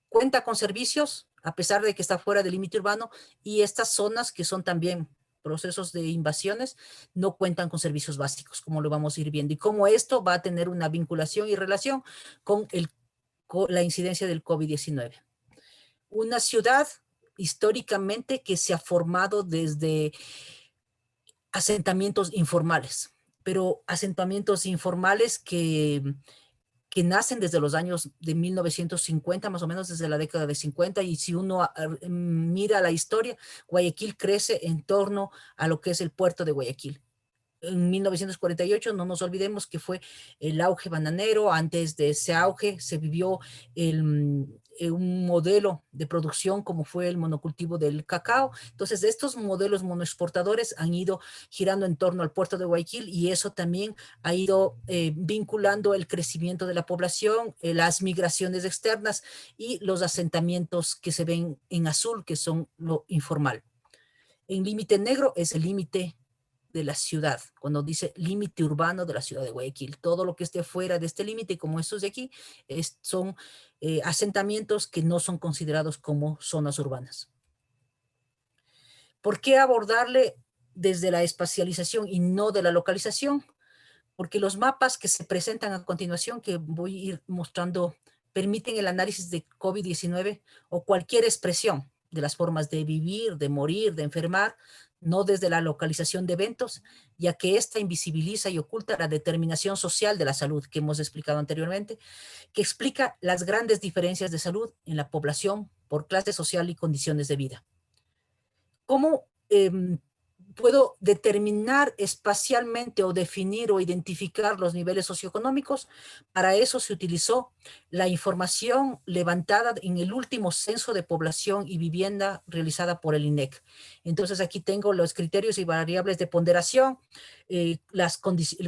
[SPEAKER 2] cuenta con servicios, a pesar de que está fuera del límite urbano, y estas zonas que son también procesos de invasiones, no cuentan con servicios básicos, como lo vamos a ir viendo, y cómo esto va a tener una vinculación y relación con la incidencia del COVID-19. Una ciudad históricamente que se ha formado desde asentamientos informales, pero asentamientos informales que nacen desde los años de 1950, más o menos desde la década de 50, y si uno mira la historia, Guayaquil crece en torno a lo que es el puerto de Guayaquil. En 1948, no nos olvidemos que fue el auge bananero. Antes de ese auge se vivió un modelo de producción como fue el monocultivo del cacao. Entonces, estos modelos monoexportadores han ido girando en torno al puerto de Guayaquil, y eso también ha ido vinculando el crecimiento de la población, las migraciones externas y los asentamientos que se ven en azul, que son lo informal. En límite negro es el límite de la ciudad, cuando dice límite urbano de la ciudad de Guayaquil. Todo lo que esté fuera de este límite, como estos de aquí, son asentamientos que no son considerados como zonas urbanas. ¿Por qué abordarle desde la espacialización y no de la localización, porque los mapas que se presentan a continuación, que voy a ir mostrando, permiten el análisis de COVID-19 o cualquier expresión de las formas de vivir, de morir, de enfermar, no desde la localización de eventos, ya que esta invisibiliza y oculta la determinación social de la salud que hemos explicado anteriormente, que explica las grandes diferencias de salud en la población por clase social y condiciones de vida. ¿Cómo puedo determinar espacialmente o definir o identificar los niveles socioeconómicos? Para eso se utilizó la información levantada en el último censo de población y vivienda realizada por el INEC. Entonces aquí tengo los criterios y variables de ponderación,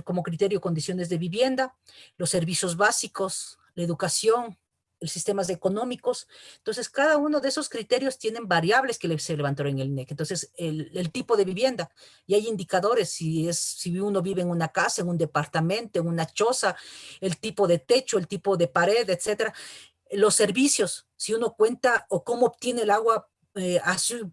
[SPEAKER 2] como criterio condiciones de vivienda, los servicios básicos, la educación, los sistemas económicos. Entonces, cada uno de esos criterios tienen variables que se levantaron en el INEC. Entonces, el tipo de vivienda, y hay indicadores, si uno vive en una casa, en un departamento, en una choza, el tipo de techo, el tipo de pared, etcétera. Los servicios, si uno cuenta o cómo obtiene el agua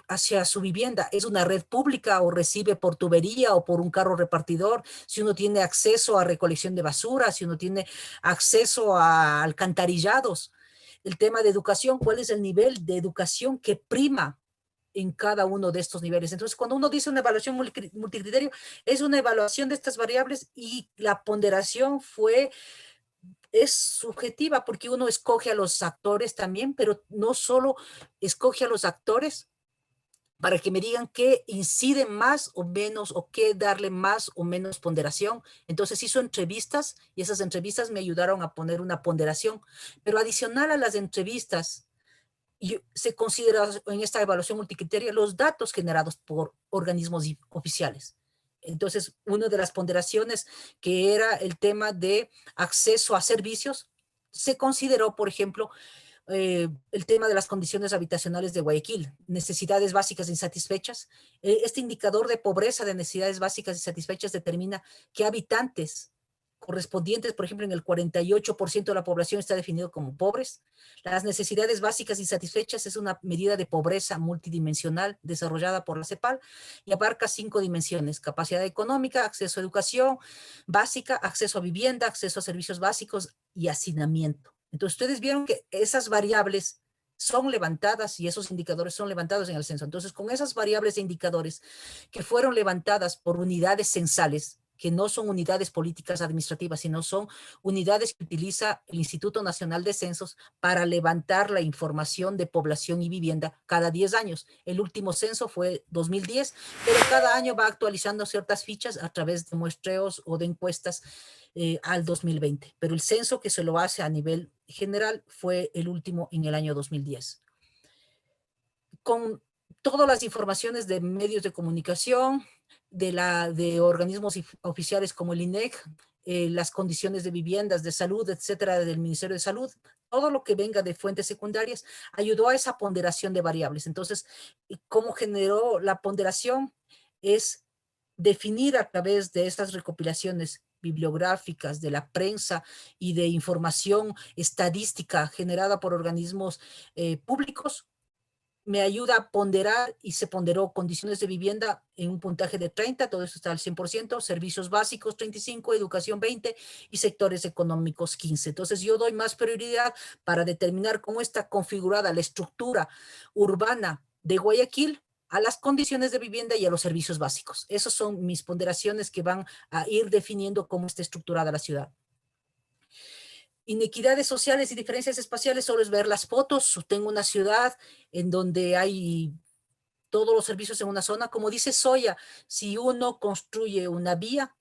[SPEAKER 2] hacia su vivienda, es una red pública o recibe por tubería o por un carro repartidor, si uno tiene acceso a recolección de basura, si uno tiene acceso a alcantarillados. El tema de educación, ¿cuál es el nivel de educación que prima en cada uno de estos niveles? Entonces, cuando uno dice una evaluación multicriterio, es una evaluación de estas variables y la ponderación es subjetiva porque uno escoge a los actores también, pero no solo escoge a los actores para que me digan qué incide más o menos o qué darle más o menos ponderación. Entonces hizo entrevistas y esas entrevistas me ayudaron a poner una ponderación. Pero adicional a las entrevistas, y se considera en esta evaluación multicriteria los datos generados por organismos oficiales. Entonces, una de las ponderaciones que era el tema de acceso a servicios, se consideró, por ejemplo, el tema de las condiciones habitacionales de Guayaquil, necesidades básicas insatisfechas. Este indicador de pobreza de necesidades básicas insatisfechas determina qué habitantes correspondientes, por ejemplo, en el 48% de la población está definido como pobres. Las necesidades básicas insatisfechas es una medida de pobreza multidimensional desarrollada por la CEPAL y abarca 5 dimensiones: capacidad económica, acceso a educación básica, acceso a vivienda, acceso a servicios básicos y hacinamiento. Entonces, ustedes vieron que esas variables son levantadas y esos indicadores son levantados en el censo. Entonces, con esas variables e indicadores que fueron levantadas por unidades censales, que no son unidades políticas administrativas, sino son unidades que utiliza el Instituto Nacional de Censos para levantar la información de población y vivienda cada 10 años. El último censo fue 2010, pero cada año va actualizando ciertas fichas a través de muestreos o de encuestas al 2020. Pero el censo que se lo hace a nivel general fue el último en el año 2010. Con todas las informaciones de medios de comunicación, de organismos oficiales como el INEC, las condiciones de viviendas, de salud, etcétera, del Ministerio de Salud, todo lo que venga de fuentes secundarias ayudó a esa ponderación de variables. Entonces, ¿cómo generó la ponderación? Es definir a través de estas recopilaciones bibliográficas, de la prensa y de información estadística generada por organismos públicos, me ayuda a ponderar y se ponderó condiciones de vivienda en un puntaje de 30, todo eso está al 100%, servicios básicos 35, educación 20 y sectores económicos 15. Entonces yo doy más prioridad para determinar cómo está configurada la estructura urbana de Guayaquil a las condiciones de vivienda y a los servicios básicos. Esas son mis ponderaciones que van a ir definiendo cómo está estructurada la ciudad. Inequidades sociales y diferencias espaciales solo es ver las fotos. Tengo una ciudad en donde hay todos los servicios en una zona. Como dice Soya, si uno construye una vía,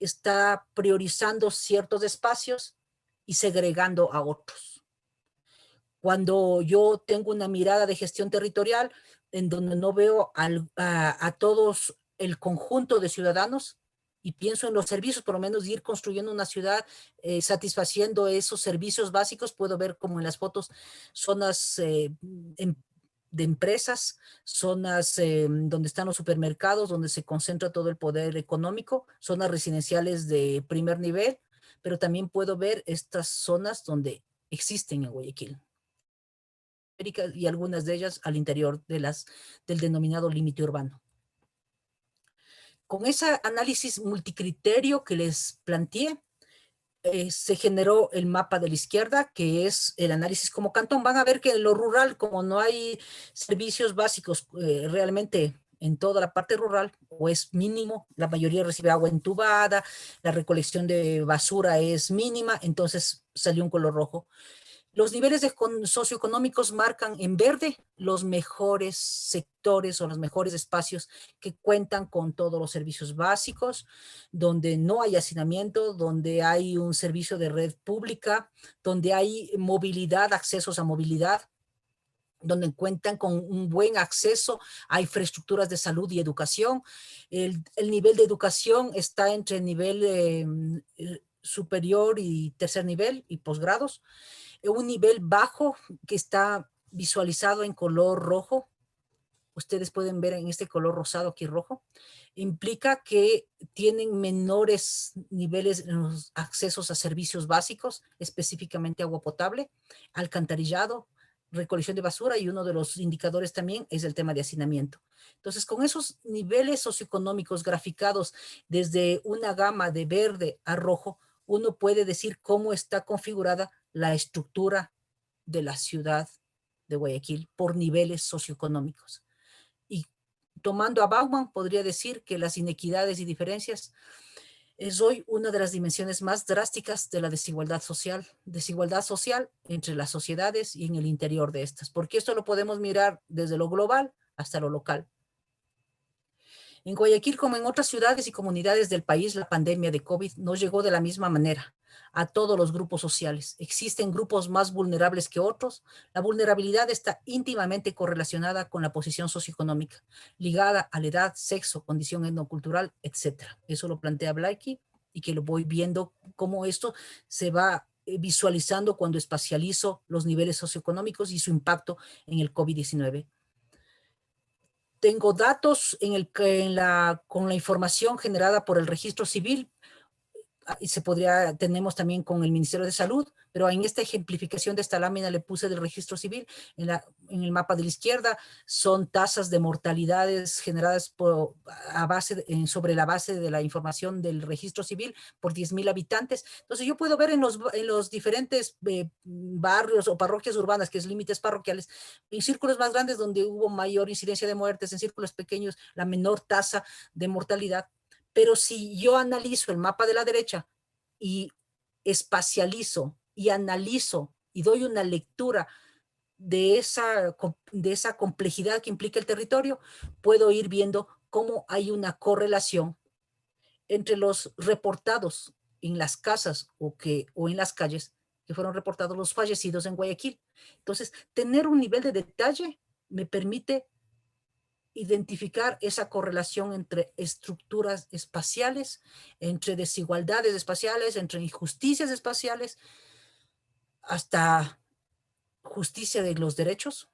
[SPEAKER 2] está priorizando ciertos espacios y segregando a otros. Cuando yo tengo una mirada de gestión territorial en donde no veo a todos el conjunto de ciudadanos, y pienso en los servicios, por lo menos ir construyendo una ciudad satisfaciendo esos servicios básicos. Puedo ver como en las fotos zonas de empresas, zonas donde están los supermercados, donde se concentra todo el poder económico, zonas residenciales de primer nivel, pero también puedo ver estas zonas donde existen en Guayaquil y algunas de ellas al interior del denominado límite urbano. Con ese análisis multicriterio que les planteé, se generó el mapa de la izquierda, que es el análisis como cantón. Van a ver que en lo rural, como no hay servicios básicos realmente en toda la parte rural, o es mínimo, la mayoría recibe agua entubada, la recolección de basura es mínima, entonces salió un color rojo. Los niveles socioeconómicos marcan en verde los mejores sectores o los mejores espacios que cuentan con todos los servicios básicos, donde no hay hacinamiento, donde hay un servicio de red pública, donde hay movilidad, accesos a movilidad, donde cuentan con un buen acceso a infraestructuras de salud y educación. El nivel de educación está entre el nivel superior y tercer nivel y posgrados. Un nivel bajo que está visualizado en color rojo. Ustedes pueden ver en este color rosado aquí rojo. Implica que tienen menores niveles en los accesos a servicios básicos, específicamente agua potable, alcantarillado, recolección de basura, y uno de los indicadores también es el tema de hacinamiento. Entonces, con esos niveles socioeconómicos graficados desde una gama de verde a rojo, uno puede decir cómo está configurada la estructura de la ciudad de Guayaquil por niveles socioeconómicos. Y tomando a Bauman, podría decir que las inequidades y diferencias es hoy una de las dimensiones más drásticas de la desigualdad social entre las sociedades y en el interior de estas, porque esto lo podemos mirar desde lo global hasta lo local. En Guayaquil, como en otras ciudades y comunidades del país, la pandemia de COVID no llegó de la misma manera a todos los grupos sociales. Existen grupos más vulnerables que otros. La vulnerabilidad está íntimamente correlacionada con la posición socioeconómica, ligada a la edad, sexo, condición etnocultural, etc. Eso lo plantea Blaikie, y que lo voy viendo cómo esto se va visualizando cuando espacializo los niveles socioeconómicos y su impacto en el COVID-19. Tengo datos con la información generada por el registro civil, y tenemos también con el Ministerio de Salud, pero en esta ejemplificación de esta lámina le puse del registro civil. En el mapa de la izquierda son tasas de mortalidades generadas sobre la base de la información del registro civil por 10,000 habitantes. Entonces yo puedo ver en los diferentes barrios o parroquias urbanas, que es límites parroquiales, en círculos más grandes donde hubo mayor incidencia de muertes, en círculos pequeños la menor tasa de mortalidad. Pero si yo analizo el mapa de la derecha y espacializo y analizo y doy una lectura de esa complejidad que implica el territorio, puedo ir viendo cómo hay una correlación entre los reportados en las casas o en las calles que fueron reportados los fallecidos en Guayaquil. Entonces, tener un nivel de detalle me permite identificar esa correlación entre estructuras espaciales, entre desigualdades espaciales, entre injusticias espaciales, hasta justicia de los derechos,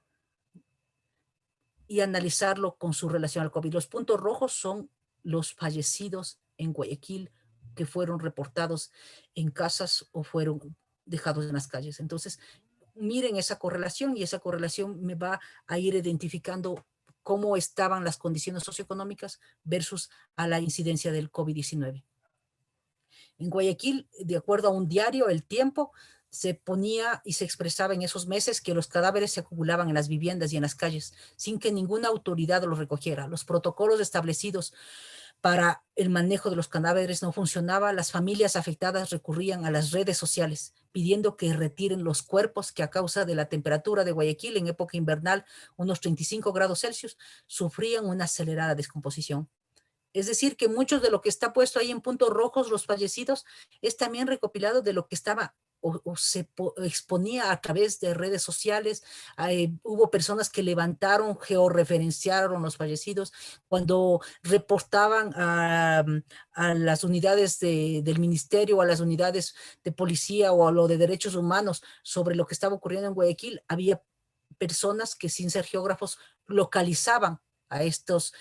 [SPEAKER 2] y analizarlo con su relación al COVID. Los puntos rojos son los fallecidos en Guayaquil que fueron reportados en casas o fueron dejados en las calles. Entonces, miren esa correlación, y esa correlación me va a ir identificando cómo estaban las condiciones socioeconómicas versus a la incidencia del COVID-19. En Guayaquil, de acuerdo a un diario, El Tiempo, se ponía y se expresaba en esos meses que los cadáveres se acumulaban en las viviendas y en las calles sin que ninguna autoridad los recogiera. Los protocolos establecidos para el manejo de los cadáveres no funcionaba. Las familias afectadas recurrían a las redes sociales pidiendo que retiren los cuerpos que, a causa de la temperatura de Guayaquil en época invernal, unos 35 grados Celsius, sufrían una acelerada descomposición. Es decir, que muchos de lo que está puesto ahí en puntos rojos, los fallecidos, es también recopilado de lo que estaba o se exponía a través de redes sociales. Hubo personas que levantaron, georreferenciaron los fallecidos cuando reportaban a las unidades del ministerio o a las unidades de policía o a lo de derechos humanos sobre lo que estaba ocurriendo en Guayaquil. Había personas que, sin ser geógrafos, localizaban a estos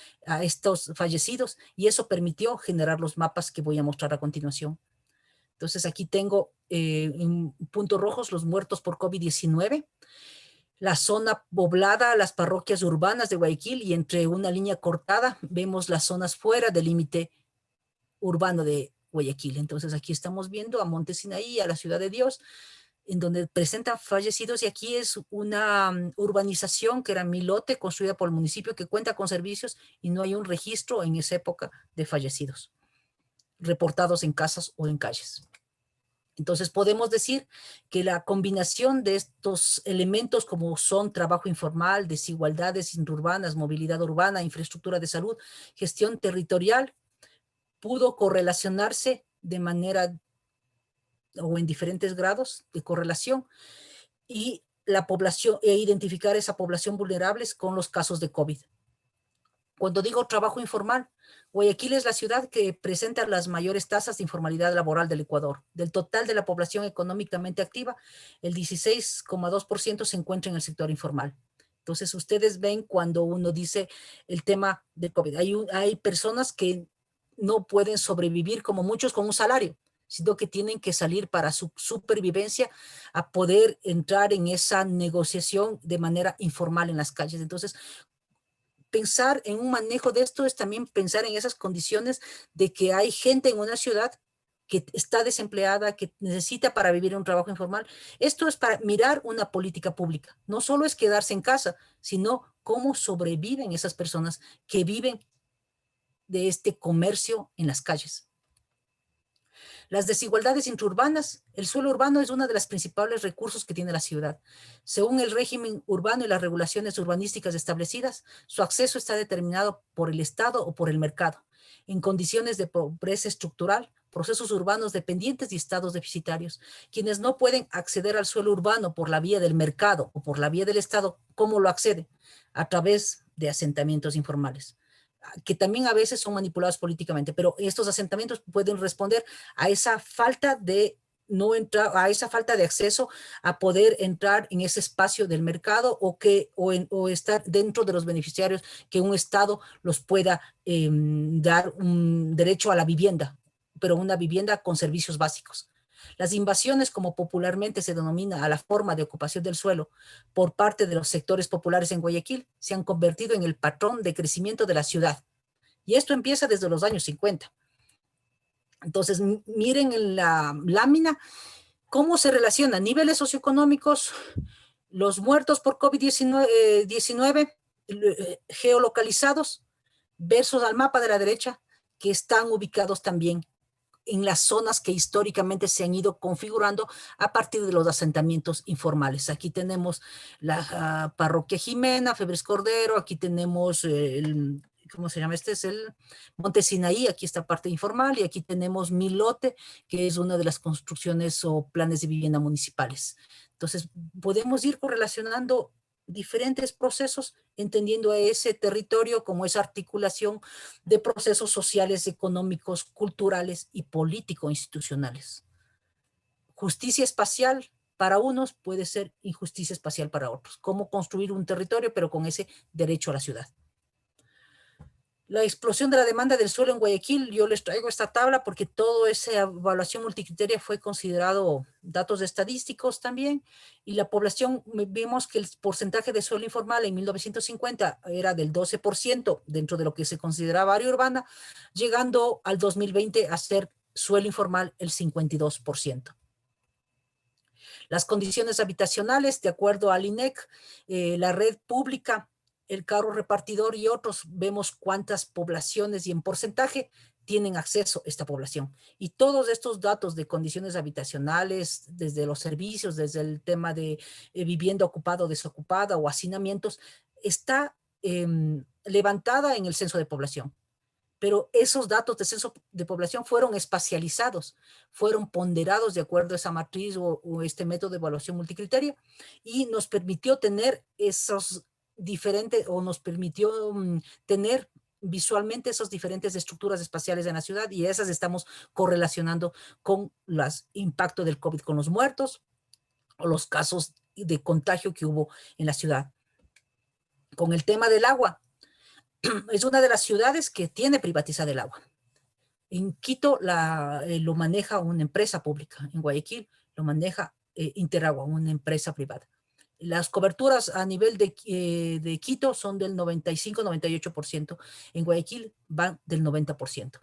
[SPEAKER 2] fallecidos, y eso permitió generar los mapas que voy a mostrar a continuación. Entonces aquí tengo en puntos rojos los muertos por COVID-19. la zona poblada, las parroquias urbanas de Guayaquil, y entre una línea cortada vemos las zonas fuera del límite urbano de Guayaquil. Entonces aquí estamos viendo a Monte Sinaí, a la Ciudad de Dios, en donde presentan fallecidos, y aquí es una urbanización que era Milote, construida por el municipio, que cuenta con servicios y no hay un registro en esa época de fallecidos reportados en casas o en calles. Entonces podemos decir que la combinación de estos elementos, como son trabajo informal, desigualdades interurbanas, movilidad urbana, infraestructura de salud, gestión territorial, pudo correlacionarse de manera o en diferentes grados de correlación, y la población, e identificar esa población vulnerable con los casos de COVID. Cuando digo trabajo informal, Guayaquil es la ciudad que presenta las mayores tasas de informalidad laboral del Ecuador. Del total de la población económicamente activa, el 16,2% se encuentra en el sector informal. Entonces, ustedes ven cuando uno dice el tema de COVID. Hay personas que no pueden sobrevivir, como muchos, con un salario, sino que tienen que salir para su supervivencia a poder entrar en esa negociación de manera informal en las calles. Entonces, pensar en un manejo de esto es también pensar en esas condiciones de que hay gente en una ciudad que está desempleada, que necesita para vivir un trabajo informal. Esto es para mirar una política pública. No solo es quedarse en casa, sino cómo sobreviven esas personas que viven de este comercio en las calles. Las desigualdades intraurbanas. El suelo urbano es uno de los principales recursos que tiene la ciudad. Según el régimen urbano y las regulaciones urbanísticas establecidas, su acceso está determinado por el Estado o por el mercado, en condiciones de pobreza estructural, procesos urbanos dependientes y estados deficitarios. Quienes no pueden acceder al suelo urbano por la vía del mercado o por la vía del Estado, ¿cómo lo acceden? A través de asentamientos informales, que también a veces son manipulados políticamente, pero estos asentamientos pueden responder a esa falta de no entrar, a esa falta de acceso a poder entrar en ese espacio del mercado, o estar dentro de los beneficiarios, que un Estado los pueda dar un derecho a la vivienda, pero una vivienda con servicios básicos. Las invasiones, como popularmente se denomina a la forma de ocupación del suelo por parte de los sectores populares en Guayaquil, se han convertido en el patrón de crecimiento de la ciudad. Y esto empieza desde los años 50. Entonces, miren en la lámina cómo se relacionan niveles socioeconómicos, los muertos por COVID-19 geolocalizados, versus al mapa de la derecha, que están ubicados también en las zonas que históricamente se han ido configurando a partir de los asentamientos informales. Aquí tenemos la parroquia Jimena, Febres Cordero, aquí tenemos ¿cómo se llama? Este es el Monte Sinaí, aquí está parte informal, y aquí tenemos Milote, que es una de las construcciones o planes de vivienda municipales. Entonces, podemos ir correlacionando diferentes procesos, entendiendo a ese territorio como esa articulación de procesos sociales, económicos, culturales y político-institucionales. Justicia espacial para unos puede ser injusticia espacial para otros. Cómo construir un territorio, pero con ese derecho a la ciudad. La explosión de la demanda del suelo en Guayaquil, yo les traigo esta tabla porque toda esa evaluación multicriteria fue considerado datos estadísticos también, y la población, vimos que el porcentaje de suelo informal en 1950 era del 12% dentro de lo que se consideraba área urbana, llegando al 2020 a ser suelo informal el 52%. Las condiciones habitacionales, de acuerdo al INEC, la red pública, el carro repartidor y otros, vemos cuántas poblaciones y en porcentaje tienen acceso a esta población. Y todos estos datos de condiciones habitacionales, desde los servicios, desde el tema de vivienda ocupada o desocupada o hacinamientos, está levantada en el censo de población. Pero esos datos de censo de población fueron espacializados, fueron ponderados de acuerdo a esa matriz o este método de evaluación multicriteria, y nos permitió tener esos diferentes, o nos permitió tener visualmente esas diferentes estructuras espaciales en la ciudad, y esas estamos correlacionando con los impactos del COVID, con los muertos o los casos de contagio que hubo en la ciudad. Con el tema del agua, es una de las ciudades que tiene privatizada el agua. En Quito lo maneja una empresa pública, en Guayaquil lo maneja Interagua, una empresa privada. Las coberturas a nivel de Quito son del 95-98%. En Guayaquil van del 90%.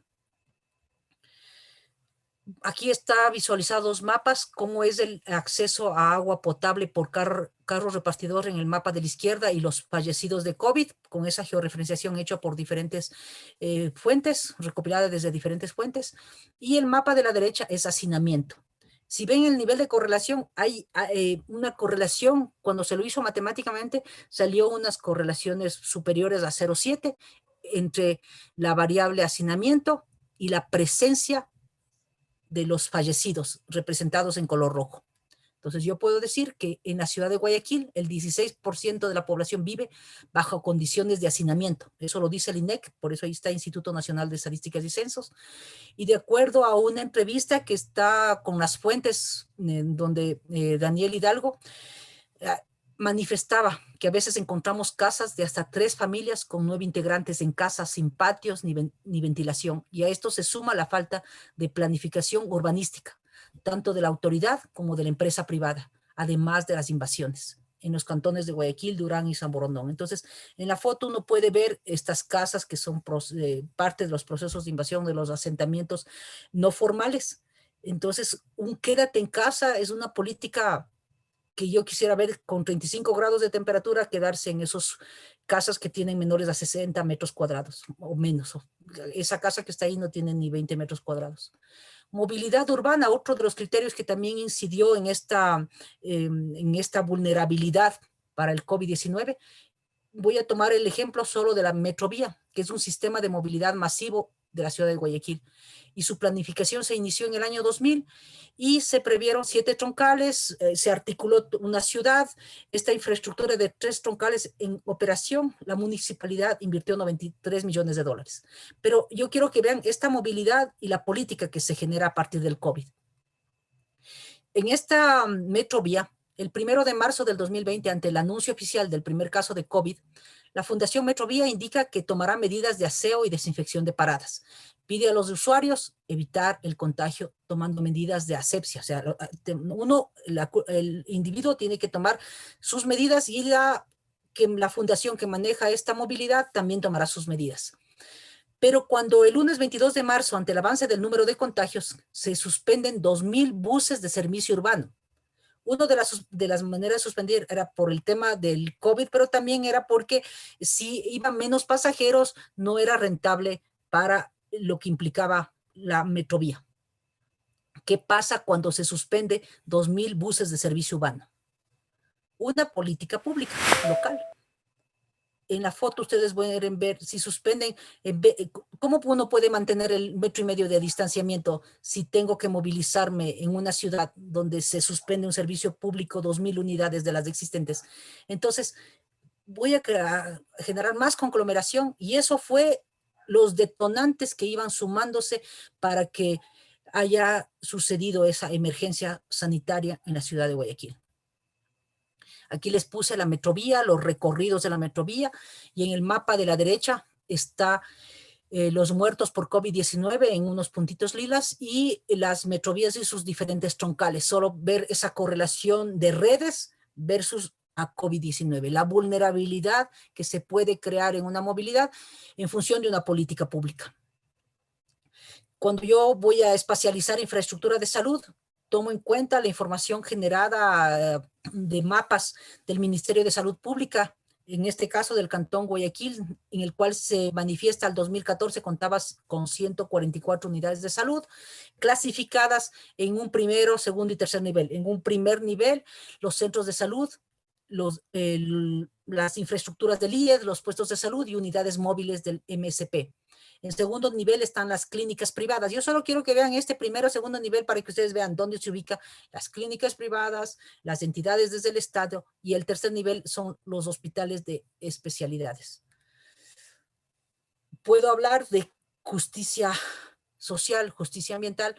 [SPEAKER 2] Aquí está visualizados mapas, cómo es el acceso a agua potable por carro repartidor en el mapa de la izquierda y los fallecidos de COVID, con esa georreferenciación hecha por diferentes fuentes, recopilada desde diferentes fuentes. Y el mapa de la derecha es hacinamiento. Si ven el nivel de correlación, hay una correlación, cuando se lo hizo matemáticamente, salió unas correlaciones superiores a 0,7 entre la variable hacinamiento y la presencia de los fallecidos representados en color rojo. Entonces yo puedo decir que en la ciudad de Guayaquil el 16% de la población vive bajo condiciones de hacinamiento. Eso lo dice el INEC, por eso ahí está Instituto Nacional de Estadísticas y Censos. Y de acuerdo a una entrevista que está con las fuentes donde Daniel Hidalgo manifestaba que a veces encontramos casas de hasta 3 familias con 9 integrantes en casas sin patios ni ventilación. Y a esto se suma la falta de planificación urbanística, tanto de la autoridad como de la empresa privada, además de las invasiones en los cantones de Guayaquil, Durán y San Borondón. Entonces, en la foto uno puede ver estas casas que son parte de los procesos de invasión de los asentamientos no formales. Entonces, un quédate en casa es una política que yo quisiera ver con 35 grados de temperatura, quedarse en esas casas que tienen menores a 60 metros cuadrados o menos. Esa casa que está ahí no tiene ni 20 metros cuadrados. Movilidad urbana, otro de los criterios que también incidió en esta vulnerabilidad para el COVID-19. Voy a tomar el ejemplo solo de la Metrovía, que es un sistema de movilidad masivo de la ciudad de Guayaquil. Y su planificación se inició en el año 2000 y se previeron 7 troncales, se articuló una ciudad. Esta infraestructura de 3 troncales en operación, la municipalidad invirtió 93 millones de dólares. Pero yo quiero que vean esta movilidad y la política que se genera a partir del COVID. En esta Metrovía, el 1 de marzo del 2020, ante el anuncio oficial del primer caso de COVID, la Fundación Metrovía indica que tomará medidas de aseo y desinfección de paradas. Pide a los usuarios evitar el contagio tomando medidas de asepsia. O sea, el individuo tiene que tomar sus medidas y la fundación que maneja esta movilidad también tomará sus medidas. Pero cuando el lunes 22 de marzo, ante el avance del número de contagios, se suspenden 2,000 buses de servicio urbano. Una de las maneras de suspender era por el tema del COVID, pero también era porque si iban menos pasajeros, no era rentable para lo que implicaba la Metrovía. ¿Qué pasa cuando se suspende 2,000 buses de servicio urbano? Una política pública local. En la foto ustedes pueden ver si suspenden, ¿cómo uno puede mantener el 1,5 metros de distanciamiento si tengo que movilizarme en una ciudad donde se suspende un servicio público, 2,000 unidades de las existentes? Entonces, voy a generar más conglomeración y eso fue los detonantes que iban sumándose para que haya sucedido esa emergencia sanitaria en la ciudad de Guayaquil. Aquí les puse la Metrovía, los recorridos de la Metrovía, y en el mapa de la derecha está los muertos por COVID-19 en unos puntitos lilas y las Metrovías y sus diferentes troncales. Solo ver esa correlación de redes versus a COVID-19, la vulnerabilidad que se puede crear en una movilidad en función de una política pública. Cuando yo voy a espacializar infraestructura de salud, tomo en cuenta la información generada de mapas del Ministerio de Salud Pública, en este caso del Cantón Guayaquil, en el cual se manifiesta al 2014 contaba con 144 unidades de salud, clasificadas en un primero, segundo y tercer nivel. En un primer nivel, los centros de salud, las infraestructuras del IED, los puestos de salud y unidades móviles del MSP. En segundo nivel están las clínicas privadas. Yo solo quiero que vean este primero o segundo nivel para que ustedes vean dónde se ubican las clínicas privadas, las entidades desde el Estado, y el tercer nivel son los hospitales de especialidades. Puedo hablar de justicia social, justicia ambiental,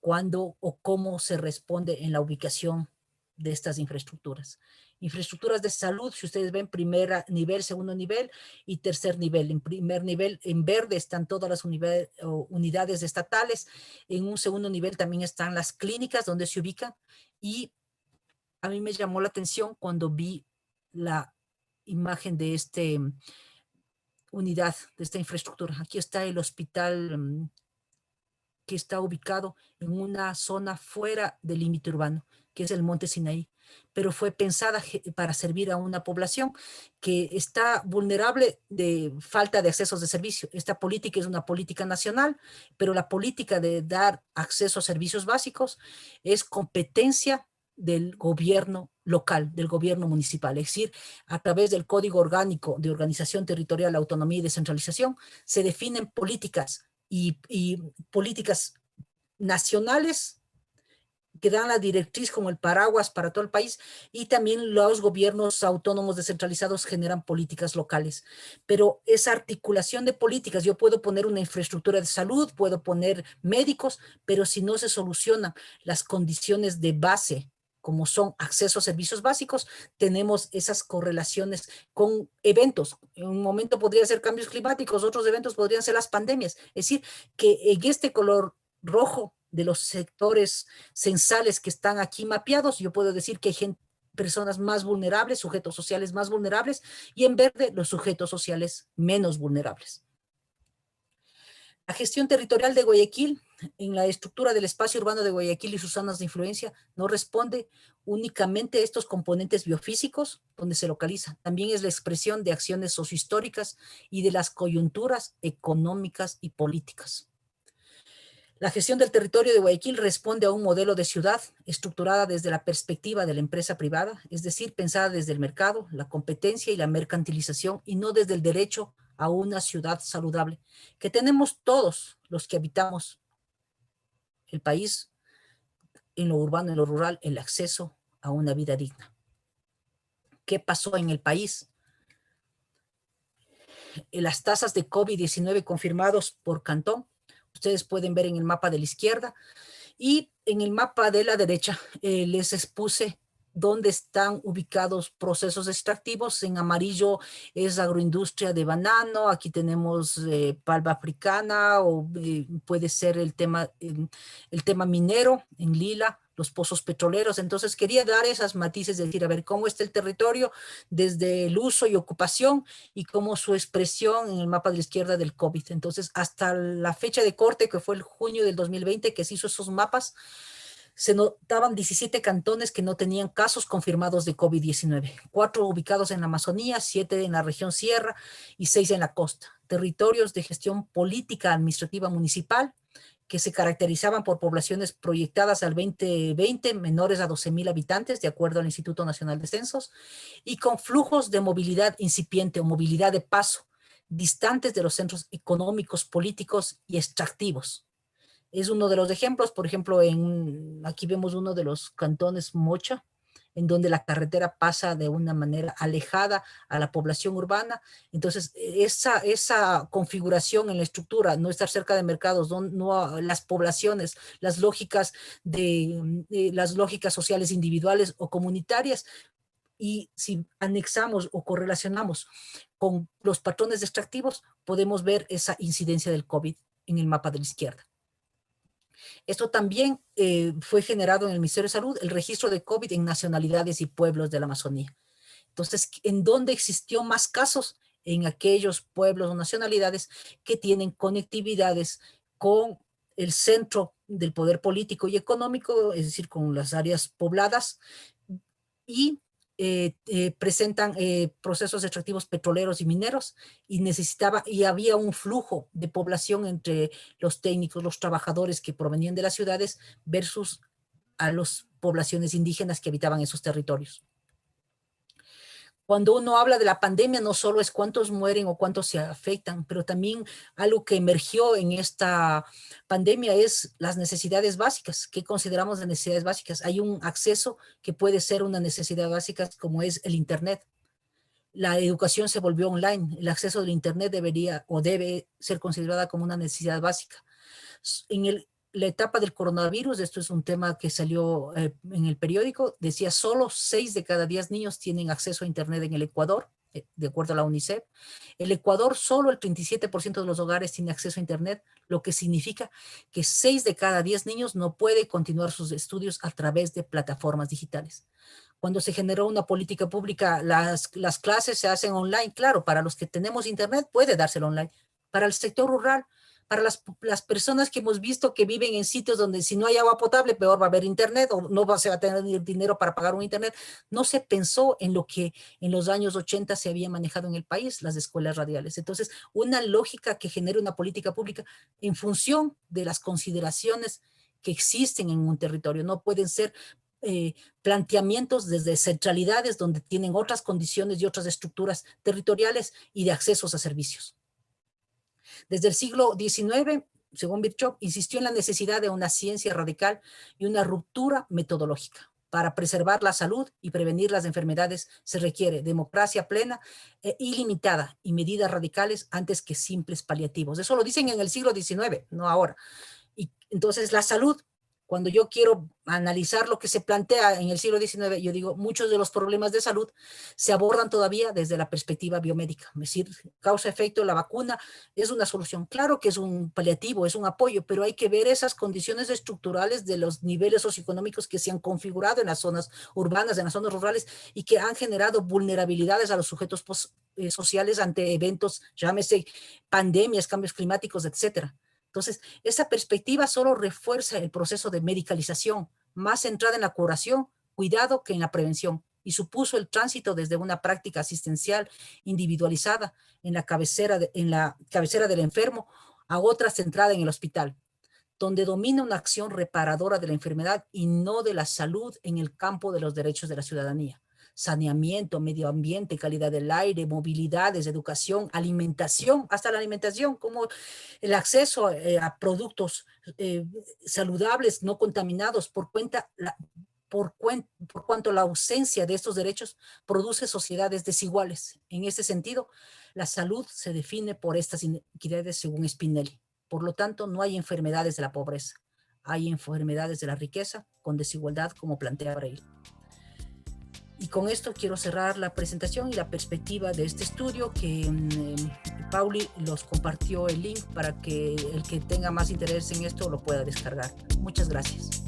[SPEAKER 2] cuando o cómo se responde en la ubicación de estas infraestructuras. Infraestructuras de salud, si ustedes ven, primer nivel, segundo nivel y tercer nivel. En primer nivel, en verde, están todas las unidades estatales. En un segundo nivel también están las clínicas donde se ubican, y a mí me llamó la atención cuando vi la imagen de esta unidad, de esta infraestructura. Aquí está el hospital que está ubicado en una zona fuera del límite urbano, que es el Monte Sinaí, pero fue pensada para servir a una población que está vulnerable de falta de accesos de servicio. Esta política es una política nacional, pero la política de dar acceso a servicios básicos es competencia del gobierno local, del gobierno municipal. Es decir, a través del Código Orgánico de Organización Territorial, Autonomía y Descentralización, se definen políticas y políticas nacionales que dan la directriz como el paraguas para todo el país, y también los gobiernos autónomos descentralizados generan políticas locales. Pero esa articulación de políticas, yo puedo poner una infraestructura de salud, puedo poner médicos, pero si no se solucionan las condiciones de base, como son acceso a servicios básicos, tenemos esas correlaciones con eventos. En un momento podría ser cambios climáticos, otros eventos podrían ser las pandemias. Es decir, que en este color rojo de los sectores censales que están aquí mapeados, yo puedo decir que hay personas más vulnerables, sujetos sociales más vulnerables, y en verde los sujetos sociales menos vulnerables. La gestión territorial de Guayaquil en la estructura del espacio urbano de Guayaquil y sus zonas de influencia no responde únicamente a estos componentes biofísicos donde se localiza. También es la expresión de acciones sociohistóricas y de las coyunturas económicas y políticas. La gestión del territorio de Guayaquil responde a un modelo de ciudad estructurada desde la perspectiva de la empresa privada, es decir, pensada desde el mercado, la competencia y la mercantilización, y no desde el derecho a una ciudad saludable, que tenemos todos los que habitamos el país, en lo urbano, en lo rural, el acceso a una vida digna. ¿Qué pasó en el país? Las tasas de COVID-19 confirmados por Cantón, ustedes pueden ver en el mapa de la izquierda, y en el mapa de la derecha les expuse dónde están ubicados procesos extractivos. En amarillo es agroindustria de banano, aquí tenemos palma africana, o puede ser el tema minero, en lila, los pozos petroleros. Entonces quería dar esas matices, de decir, a ver, cómo está el territorio desde el uso y ocupación, y cómo su expresión en el mapa de la izquierda del COVID. Entonces, hasta la fecha de corte, que fue el junio del 2020, que se hizo esos mapas, se notaban 17 cantones que no tenían casos confirmados de COVID-19, 4 ubicados en la Amazonía, 7 en la región sierra y 6 en la costa. Territorios de gestión política administrativa municipal que se caracterizaban por poblaciones proyectadas al 2020 menores a 12,000 habitantes, de acuerdo al Instituto Nacional de Censos, y con flujos de movilidad incipiente o movilidad de paso, distantes de los centros económicos, políticos y extractivos. Es uno de los ejemplos. Por ejemplo, aquí vemos uno de los cantones Mocha, en donde la carretera pasa de una manera alejada a la población urbana. Entonces, esa configuración en la estructura, no estar cerca de mercados, no las poblaciones, las lógicas sociales individuales o comunitarias, y si anexamos o correlacionamos con los patrones extractivos, podemos ver esa incidencia del COVID en el mapa de la izquierda. Esto también fue generado en el Ministerio de Salud, el registro de COVID en nacionalidades y pueblos de la Amazonía. Entonces, ¿en dónde existió más casos? En aquellos pueblos o nacionalidades que tienen conectividades con el centro del poder político y económico, es decir, con las áreas pobladas, y presentan procesos extractivos petroleros y mineros, y había un flujo de población entre los técnicos, los trabajadores que provenían de las ciudades versus a las poblaciones indígenas que habitaban esos territorios. Cuando uno habla de la pandemia, no solo es cuántos mueren o cuántos se afectan, pero también algo que emergió en esta pandemia es las necesidades básicas. ¿Qué consideramos de necesidades básicas? Hay un acceso que puede ser una necesidad básica, como es el Internet. La educación se volvió online. El acceso al Internet debería o debe ser considerada como una necesidad básica. En la etapa del coronavirus, esto es un tema que salió en el periódico, decía solo 6 de cada 10 niños tienen acceso a Internet en el Ecuador, de acuerdo a la UNICEF. El Ecuador, solo el 37% de los hogares tiene acceso a Internet, lo que significa que 6 de cada 10 niños no puede continuar sus estudios a través de plataformas digitales. Cuando se generó una política pública, las clases se hacen online. Claro, para los que tenemos internet puede dárselo online. Para el sector rural, para las personas que hemos visto que viven en sitios donde si no hay agua potable, peor va a haber internet o se va a tener dinero para pagar un internet. No se pensó en lo que en los años 80 se había manejado en el país, las escuelas radiales. Entonces, una lógica que genere una política pública en función de las consideraciones que existen en un territorio. No pueden ser planteamientos desde centralidades donde tienen otras condiciones y otras estructuras territoriales y de accesos a servicios. Desde el siglo XIX, según Virchow, insistió en la necesidad de una ciencia radical y una ruptura metodológica. Para preservar la salud y prevenir las enfermedades se requiere democracia plena e ilimitada y medidas radicales antes que simples paliativos. Eso lo dicen en el siglo XIX, no ahora. Y entonces la salud, cuando yo quiero analizar lo que se plantea en el siglo XIX, yo digo, muchos de los problemas de salud se abordan todavía desde la perspectiva biomédica. Es decir, causa-efecto, la vacuna es una solución. Claro que es un paliativo, es un apoyo, pero hay que ver esas condiciones estructurales de los niveles socioeconómicos que se han configurado en las zonas urbanas, en las zonas rurales, y que han generado vulnerabilidades a los sujetos sociales ante eventos, llámese pandemias, cambios climáticos, etcétera. Entonces, esa perspectiva solo refuerza el proceso de medicalización, más centrada en la curación, cuidado que en la prevención, y supuso el tránsito desde una práctica asistencial individualizada en la cabecera del enfermo a otra centrada en el hospital, donde domina una acción reparadora de la enfermedad y no de la salud en el campo de los derechos de la ciudadanía. Saneamiento, medio ambiente, calidad del aire, movilidades, educación, alimentación, hasta la alimentación, como el acceso a productos saludables, no contaminados, por cuanto la ausencia de estos derechos produce sociedades desiguales. En este sentido, la salud se define por estas inequidades según Spinelli. Por lo tanto, no hay enfermedades de la pobreza, hay enfermedades de la riqueza con desigualdad, como plantea Braille. Y con esto quiero cerrar la presentación y la perspectiva de este estudio que Pauli los compartió el link para que el que tenga más interés en esto lo pueda descargar. Muchas gracias.